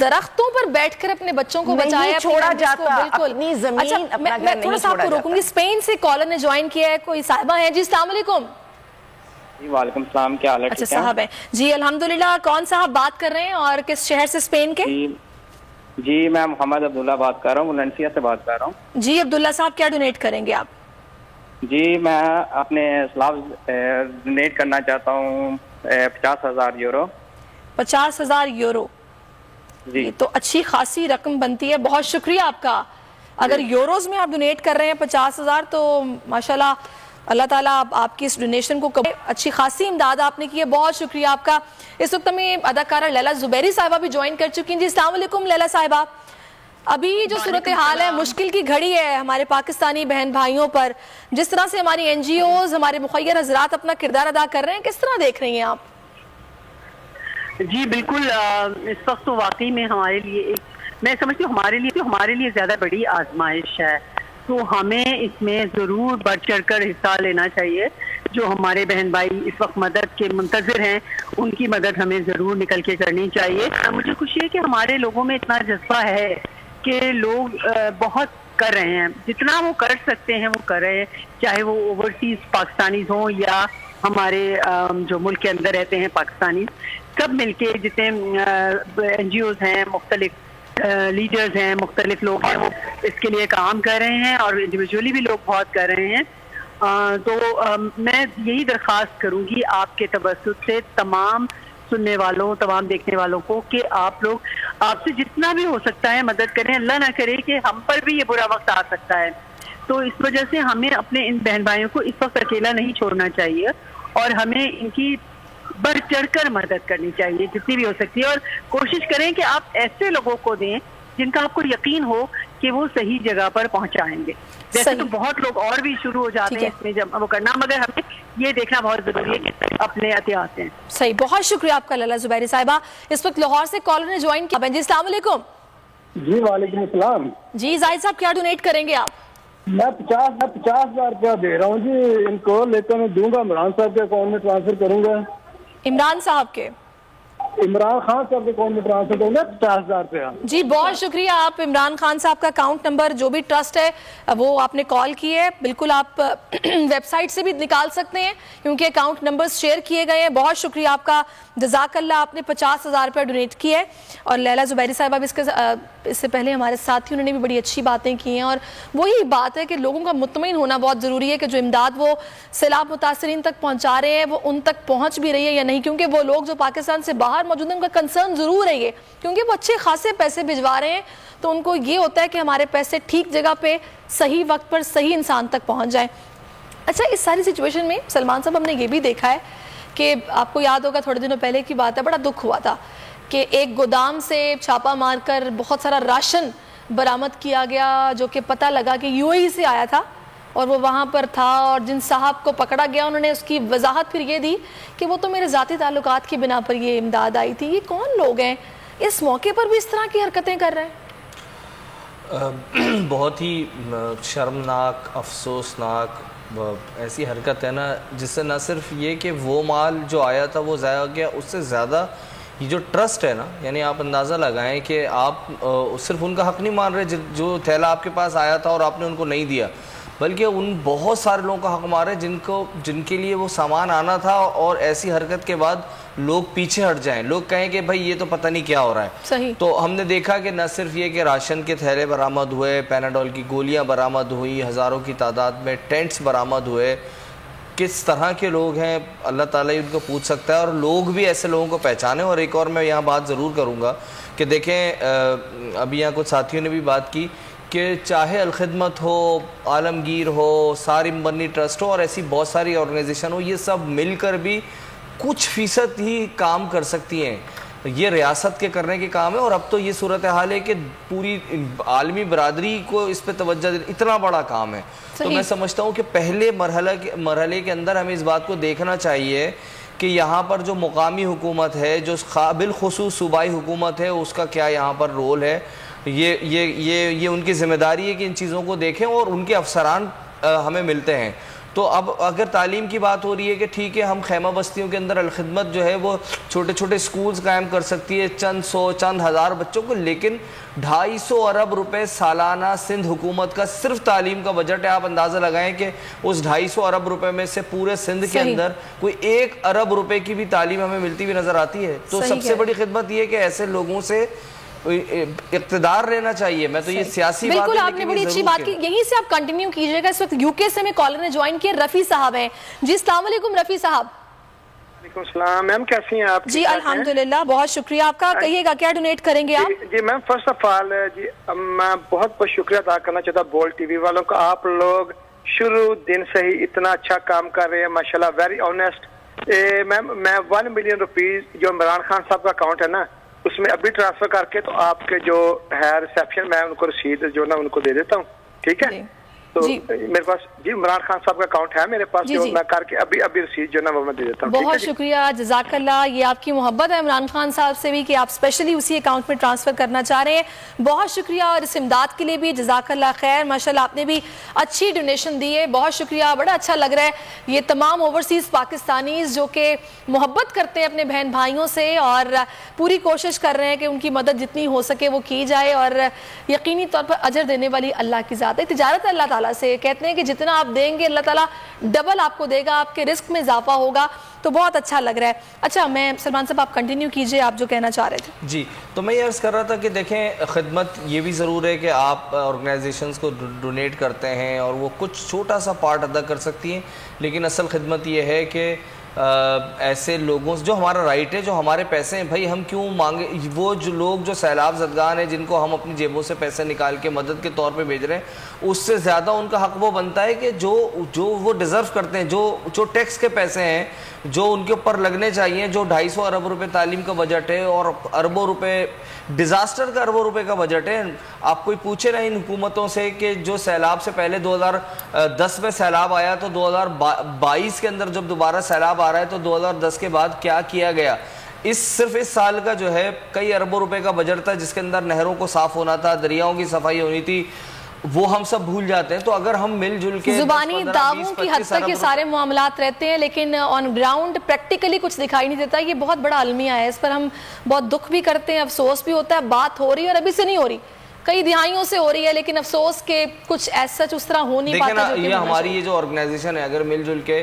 درختوں پر بیٹھ کر اپنے بچوں کو بچایا, چھوڑا جاتا, اپنی زمین اپنا گھر تھوڑا سا آپ کو روکوں گی. اسپین سے کالر نے جوائن کیا ہے, کوئی صاحبہ ہیں. جی السلام علیکم. جی وعلیکم السلام, کیا حال ہے؟ اچھا صاحب ہیں جی الحمدللہ. کون صاحب بات کر رہے ہیں اور کس شہر سے اسپین کے؟ جی میں محمد عبداللہ بات کر رہا ہوں, ولنسیا سے بات کر رہا ہوں. جی عبداللہ صاحب کیا ڈونیٹ کریں گے آپ؟ جی میں اپنے اسلام ڈونیٹ کرنا چاہتا ہوں 50,000 یورو. 50,000 یورو جی تو اچھی خاصی رقم بنتی ہے. بہت شکریہ آپ کا. اگر یوروز میں آپ ڈونیٹ کر رہے ہیں 50,000 تو ماشاءاللہ اللہ تعالیٰ آپ کی اس ڈونیشن کو اچھی خاصی امداد آپ نے کی ہے. بہت شکریہ آپ کا. اس وقت ہمیں اداکارہ لیلا زبیری صاحبہ بھی جوائن کر چکی ہیں. جی السلام علیکم لیلا صاحبہ. ابھی جو صورتحال ہے, مشکل کی گھڑی ہے ہمارے پاکستانی بہن بھائیوں پر, جس طرح سے ہماری این جی اوز, ہمارے مخیر حضرات اپنا کردار ادا کر رہے ہیں, کس طرح دیکھ رہی ہیں آپ؟ جی بالکل, اس وقت تو واقعی میں ہمارے لیے میں سمجھتی ہوں ہمارے لیے زیادہ بڑی آزمائش ہے. تو ہمیں اس میں ضرور بڑھ چڑھ کر حصہ لینا چاہیے. جو ہمارے بہن بھائی اس وقت مدد کے منتظر ہیں, ان کی مدد ہمیں ضرور نکل کے کرنی چاہیے. مجھے خوشی ہے کہ ہمارے لوگوں میں اتنا جذبہ ہے کہ لوگ بہت کر رہے ہیں, جتنا وہ کر سکتے ہیں وہ کر رہے ہیں, چاہے وہ اوورسیز پاکستانیز ہوں یا ہمارے جو ملک کے اندر رہتے ہیں پاکستانی. سب مل کے جتنے این جی اوز ہیں, مختلف لیڈرز ہیں, مختلف لوگ ہیں, وہ اس کے لیے کام کر رہے ہیں اور انڈیویجولی بھی لوگ بہت کر رہے ہیں. تو میں یہی درخواست کروں گی آپ کے توسط سے تمام سننے والوں, تمام دیکھنے والوں کو, کہ آپ لوگ آپ سے جتنا بھی ہو سکتا ہے مدد کریں. اللہ نہ کرے کہ ہم پر بھی یہ برا وقت آ سکتا ہے. تو اس وجہ سے ہمیں اپنے ان بہن بھائیوں کو اس وقت اکیلا نہیں چھوڑنا چاہیے اور ہمیں ان کی بڑھ چڑھ کر مدد کرنی چاہیے جتنی بھی ہو سکتی ہے. اور کوشش کریں کہ آپ ایسے لوگوں کو دیں جن کا آپ کو یقین ہو کہ وہ صحیح جگہ پر پہنچائیں گے. جیسے تو بہت لوگ اور بھی شروع ہو جاتے ہیں اس میں جب وہ کرنا, مگر ہمیں یہ دیکھنا بہت ضروری ہے کہ اپنے احتیاط ہیں. صحیح, بہت شکریہ آپ کا لیلا زبیری صاحبہ. اس وقت لاہور سے کالر نے جوائن کیا. جی السلام علیکم. جی وعلیکم السلام. جی زاہد صاحب کیا ڈونیٹ کریں گے آپ؟ میں 50,000 روپیہ دے رہا ہوں جی ان کو, لیکن میں دوں گا عمران صاحب کے اکاؤنٹ میں ٹرانسفر کروں گا. عمران صاحب کے, عمران خان صاحب کے اکاؤنٹ میں ٹرانسفر کروں گا 50,000 روپیہ. جی بہت شکریہ. آپ عمران خان صاحب کا اکاؤنٹ نمبر جو بھی ٹرسٹ ہے وہ آپ نے کال کی ہے, بالکل آپ ویب سائٹ سے بھی نکال سکتے ہیں کیونکہ اکاؤنٹ نمبرز شیئر کیے گئے ہیں. بہت شکریہ آپ کا, جزاک اللہ. آپ نے 50,000 روپے ڈونیٹ کیے. اور لیلا زبیری صاحبہ بھی اس سے پہلے ہمارے ساتھی, انہوں نے بھی بڑی اچھی باتیں کی ہیں. اور وہی بات ہے کہ لوگوں کا مطمئن ہونا بہت ضروری ہے کہ جو امداد وہ سیلاب متاثرین تک پہنچا رہے ہیں وہ ان تک پہنچ بھی رہی ہے یا نہیں, کیونکہ وہ لوگ جو پاکستان سے باہر موجود ہیں ان کا کنسرن ضرور ہے یہ, کیونکہ وہ اچھے خاصے پیسے بھجوا رہے ہیں. تو ان کو یہ ہوتا ہے کہ ہمارے پیسے ٹھیک جگہ پہ صحیح وقت پر صحیح انسان تک پہنچ جائیں. اچھا, اس ساری سچویشن میں سلمان صاحب ہم نے یہ بھی دیکھا ہے کہ آپ کو یاد ہوگا تھوڑے دنوں پہلے کی بات ہے, بڑا دکھ ہوا تھا کہ ایک گودام سے چھاپا مار کر بہت سارا راشن برآمد کیا گیا جو کہ پتہ لگا کہ یو اے ای سے آیا تھا اور وہ وہاں پر تھا. اور جن صاحب کو پکڑا گیا انہوں نے اس کی وضاحت پھر یہ دی کہ وہ تو میرے ذاتی تعلقات کی بنا پر یہ امداد آئی تھی. یہ کون لوگ ہیں اس موقع پر بھی اس طرح کی حرکتیں کر رہے ہیں؟ بہت ہی شرمناک, افسوسناک ایسی حرکت ہے نا, جس سے نہ صرف یہ کہ وہ مال جو آیا تھا وہ ضائع ہو گیا, اس سے زیادہ یہ جو ٹرسٹ ہے نا, یعنی آپ اندازہ لگائیں کہ آپ صرف ان کا حق نہیں مان رہے جو تھیلا آپ کے پاس آیا تھا اور آپ نے ان کو نہیں دیا, بلکہ ان بہت سارے لوگوں کا حق مارے جن کے لیے وہ سامان آنا تھا, اور ایسی حرکت کے بعد لوگ پیچھے ہٹ جائیں, لوگ کہیں کہ بھائی یہ تو پتہ نہیں کیا ہو رہا ہے. صحیح. تو ہم نے دیکھا کہ نہ صرف یہ کہ راشن کے تھیلے برآمد ہوئے, پیناڈول کی گولیاں برآمد ہوئی, ہزاروں کی تعداد میں ٹینٹس برآمد ہوئے. کس طرح کے لوگ ہیں اللہ تعالیٰ ان کو پوچھ سکتا ہے, اور لوگ بھی ایسے لوگوں کو پہچانے. اور ایک اور میں یہاں بات ضرور کروں گا کہ دیکھیں, ابھی یہاں کچھ ساتھیوں نے بھی بات کی کہ چاہے الخدمت ہو, عالمگیر ہو, سارم بنی ٹرسٹ ہو اور ایسی بہت ساری آرگنائزیشن ہو, یہ سب مل کر بھی کچھ فیصد ہی کام کر سکتی ہیں. یہ ریاست کے کرنے کے کام ہے, اور اب تو یہ صورتحال ہے کہ پوری عالمی برادری کو اس پہ توجہ دینا اتنا بڑا کام ہے. تو میں سمجھتا ہوں کہ پہلے مرحلے کے اندر ہمیں اس بات کو دیکھنا چاہیے کہ یہاں پر جو مقامی حکومت ہے, جو بالخصوص صوبائی حکومت ہے, اس کا کیا یہاں پر رول ہے. یہ ان کی ذمہ داری ہے کہ ان چیزوں کو دیکھیں, اور ان کے افسران ہمیں ملتے ہیں. تو اب اگر تعلیم کی بات ہو رہی ہے کہ ٹھیک ہے ہم خیمہ بستیوں کے اندر الخدمت جو ہے وہ چھوٹے چھوٹے سکولز قائم کر سکتی ہے چند سو چند ہزار بچوں کو، لیکن 250 ارب روپے سالانہ سندھ حکومت کا صرف تعلیم کا بجٹ ہے. آپ اندازہ لگائیں کہ اس 250 ارب روپے میں سے پورے سندھ کے اندر کوئی 1 ارب روپے کی بھی تعلیم ہمیں ملتی ہوئی نظر آتی ہے. تو سب سے بڑی خدمت یہ ہے کہ ایسے لوگوں سے اقتدار لینا چاہیے. میں تو یہ سیاسی بات ہے، بالکل آپ نے بڑی اچھی بات کی، یہیں سے آپ کنٹینیو کیجئے گا. اس وقت یو کے سے میں کالر نے جوائن کیا، رفیع صاحب ہیں. جی السلام علیکم رفیع صاحب. وعلیکم السلام میم، کیسی ہیں آپ؟ جی الحمدللہ، بہت شکریہ آپ کا. کہیے گا کیا ڈونیٹ کریں گے آپ؟ جی میم، فرسٹ آف آل جی میں بہت بہت شکریہ ادا کرنا چاہتا ہوں بول ٹی وی والوں کا. آپ لوگ شروع دن سے ہی اتنا اچھا کام کر رہے ہیں ماشاءاللہ، ویری آنیسٹ. میم میں 1 ملین روپیز جو عمران خان صاحب کا اکاؤنٹ ہے نا اس میں ابھی ٹرانسفر کر کے تو آپ کے جو ہے ریسیپشن میں ان کو رسید جو نا ان کو دے دیتا ہوں، ٹھیک ہے؟ تو میرے پاس جی عمران خان صاحب کا اکاؤنٹ ہے میرے پاس، جو میں کر کے ابھی رسید جو نا وہ میں دے دیتا ہوں. بہت شکریہ، جزاک اللہ. یہ آپ کی محبت ہے عمران خان صاحب سے بھی کہ آپ اسپیشلی اسی اکاؤنٹ میں ٹرانسفر کرنا چاہ رہے ہیں. بہت شکریہ، اور اس امداد کے لیے بھی جزاک اللہ خیر. ماشاءاللہ آپ نے بھی اچھی ڈونیشن دی ہے، بہت شکریہ. بڑا اچھا لگ رہا ہے یہ تمام اوورسیز پاکستانیز جو کہ محبت کرتے ہیں اپنے بہن بھائیوں سے اور پوری کوشش کر رہے ہیں کہ ان کی مدد جتنی ہو سکے وہ کی جائے، اور یقینی طور پر اجر دینے والی اللہ کی ذات ہے. تجارت اللہ تعالیٰ سے، کہتے ہیں کہ جتنا آپ دیں گے اللہ تعالیٰ ڈبل آپ کو دے گا، آپ کے رزق میں اضافہ ہوگا. تو بہت اچھا لگ رہا ہے. اچھا میں سلمان صاحب آپ کنٹینیو کیجئے، آپ جو کہنا چاہ رہے تھے. جی تو میں یہ عرض کر رہا تھا کہ دیکھیں خدمت یہ بھی ضرور ہے کہ آپ آرگنائزیشنز کو ڈونیٹ کرتے ہیں اور وہ کچھ چھوٹا سا پارٹ ادا کر سکتی ہیں، لیکن اصل خدمت یہ ہے کہ ایسے لوگوں جو ہمارا رائٹ ہے، جو ہمارے پیسے ہیں بھائی ہم کیوں مانگے. وہ جو لوگ جو سیلاب زدگان ہیں جن کو ہم اپنی جیبوں سے پیسے نکال کے مدد کے طور پہ بھیج رہے ہیں، اس سے زیادہ ان کا حق وہ بنتا ہے کہ جو وہ ڈیزرو کرتے ہیں، جو ٹیکس کے پیسے ہیں جو ان کے اوپر لگنے چاہیے. جو 250 ارب روپے تعلیم کا بجٹ ہے اور اربوں روپے ڈیزاسٹر کا اربوں روپے کا بجٹ ہے. آپ کوئی پوچھے نہ ان حکومتوں سے کہ جو سیلاب سے پہلے 2010 میں سیلاب آیا تو 2022 کے اندر جب دوبارہ سیلاب آ رہا ہے تو 2010 کے بعد کیا کیا گیا. صرف اس سال کا جو ہے کئی اربوں روپے کا بجٹ تھا جس کے اندر نہروں کو صاف ہونا تھا، دریاؤں کی صفائی ہونی تھی، وہ ہم سب بھول جاتے ہیں. تو اگر ہم مل جل کے زبانی دعووں کی حد تک یہ سارے معاملات رہتے ہیں لیکن آن گراؤنڈ پریکٹیکلی کچھ دکھائی نہیں دیتا. یہ بہت بڑا المیہ ہے، اس پر ہم بہت دکھ بھی کرتے ہیں، افسوس بھی ہوتا ہے. بات ہو رہی ہے اور ابھی سے نہیں ہو رہی، کئی دہائیوں سے ہو رہی ہے، لیکن افسوس کہ کچھ ایسا اس طرح ہو نہیں پاتا. یہ ہماری یہ جو آرگنائزیشن ہے اگر مل جل کے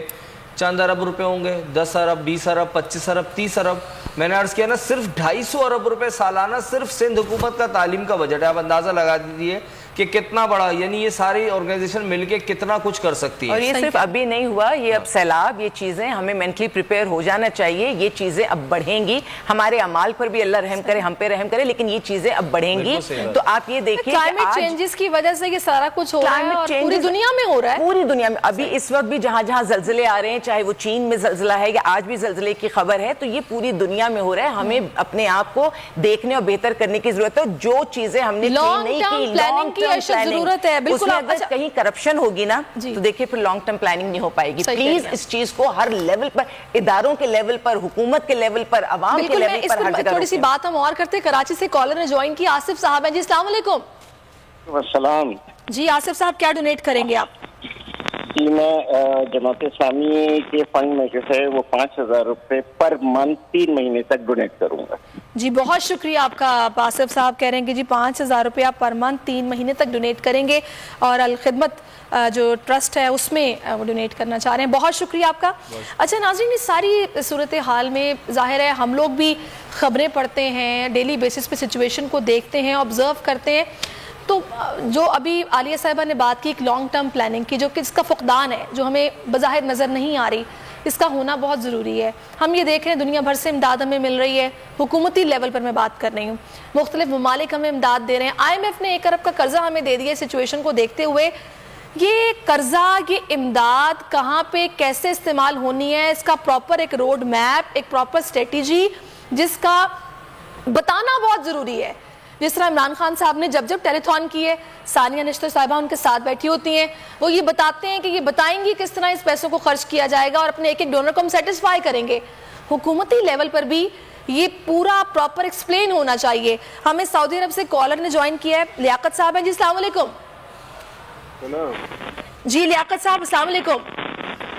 چند ارب روپے ہوں گے، 10 ارب 20 ارب 25 ارب 30 ارب، میں نے عرض کیا نا صرف 250 ارب روپے سالانہ صرف سندھ حکومت کا تعلیم کا بجٹ ہے. آپ اندازہ لگا دیجیے کہ کتنا بڑا، یعنی یہ ساری آرگنائزیشن مل کے کتنا کچھ کر سکتی ہے. اور یہ صرف ابھی نہیں ہوا، یہ اب سیلاب، یہ چیزیں ہمیں مینٹلی پریپیئر ہو جانا چاہیے. یہ چیزیں اب بڑھیں گی، ہمارے اعمال پر بھی اللہ رحم کرے، ہم پہ رحم کرے، لیکن یہ چیزیں اب بڑھیں گی. تو آپ یہ دیکھیں کلائمیٹ چینجز کی وجہ سے یہ سارا کچھ ہو رہا ہے اور پوری دنیا میں ہو رہا ہے. پوری دنیا میں ابھی اس وقت بھی جہاں جہاں زلزلے آ رہے ہیں، چاہے وہ چین میں زلزلہ ہے یا آج بھی زلزلے کی خبر ہے، تو یہ پوری دنیا میں ہو رہا ہے. ہمیں اپنے آپ کو دیکھنے اور بہتر کرنے کی ضرورت ہے. جو چیزیں ہم نے نہیں کی، لانگ ٹرم پلاننگ، اس میں اگر کہیں کرپشن ہوگی نا تو دیکھیں پھر لانگ ٹرم پلاننگ نہیں ہو پائے گی. پلیز اس چیز کو ہر لیول پر، اداروں کے لیول پر، حکومت کے لیول پر، عوام کے لیول پر ہر جگہ. تھوڑی سی بات ہم اور کرتے. کراچی سے کالر نے جوائن کی، آصف صاحب ہیں. جی السلام علیکم. السلام. جی آصف صاحب کیا ڈونیٹ کریں گے آپ؟ جی میں جماعت اسلامی کے فنڈ میں جو ہے وہ 5000 روپے پر منتھ 3 مہینے تک ڈونیٹ کروں گا. جی بہت شکریہ آپ کا. آصف صاحب کہہ رہے ہیں کہ جی 5000 روپے آپ پر منتھ 3 مہینے تک ڈونیٹ کریں گے اور الخدمت جو ٹرسٹ ہے اس میں وہ ڈونیٹ کرنا چاہ رہے ہیں. بہت شکریہ آپ کا. اچھا ناظرین، اس ساری صورتحال میں ظاہر ہے ہم لوگ بھی خبریں پڑھتے ہیں، ڈیلی بیسس پہ سچویشن کو دیکھتے ہیں، آبزرو کرتے ہیں. تو جو ابھی عالیہ صاحبہ نے بات کی ایک لانگ ٹرم پلاننگ کی، جو کہ اس کا فقدان ہے، جو ہمیں بظاہر نظر نہیں آ رہی، اس کا ہونا بہت ضروری ہے. ہم یہ دیکھ رہے ہیں دنیا بھر سے امداد ہمیں مل رہی ہے، حکومتی لیول پر میں بات کر رہی ہوں، مختلف ممالک ہمیں امداد دے رہے ہیں. IMF نے 1 ارب کا قرضہ ہمیں دے دیا. سچویشن کو دیکھتے ہوئے یہ قرضہ، یہ امداد کہاں پہ کیسے استعمال ہونی ہے، اس کا پراپر ایک روڈ میپ، ایک پراپر اسٹریٹجی جس کا بتانا بہت ضروری ہے. جس طرح عمران خان صاحب نے جب ٹیلی تھون کی ہے، ثانیہ نشتر صاحبہ ان کے ساتھ بیٹھی ہوتی ہیں، وہ یہ بتاتے ہیں کہ یہ بتائیں گی کس طرح اس پیسوں کو خرچ کیا جائے گا اور اپنے ایک ایک ڈونر کو ہم سیٹسفائی کریں گے. حکومتی لیول پر بھی یہ پورا پراپر ایکسپلین ہونا چاہیے. ہمیں سعودی عرب سے کالر نے جوائن کیا ہے، لیاقت صاحب ہیں. جی السلام علیکم. جی لیاقت صاحب السلام علیکم.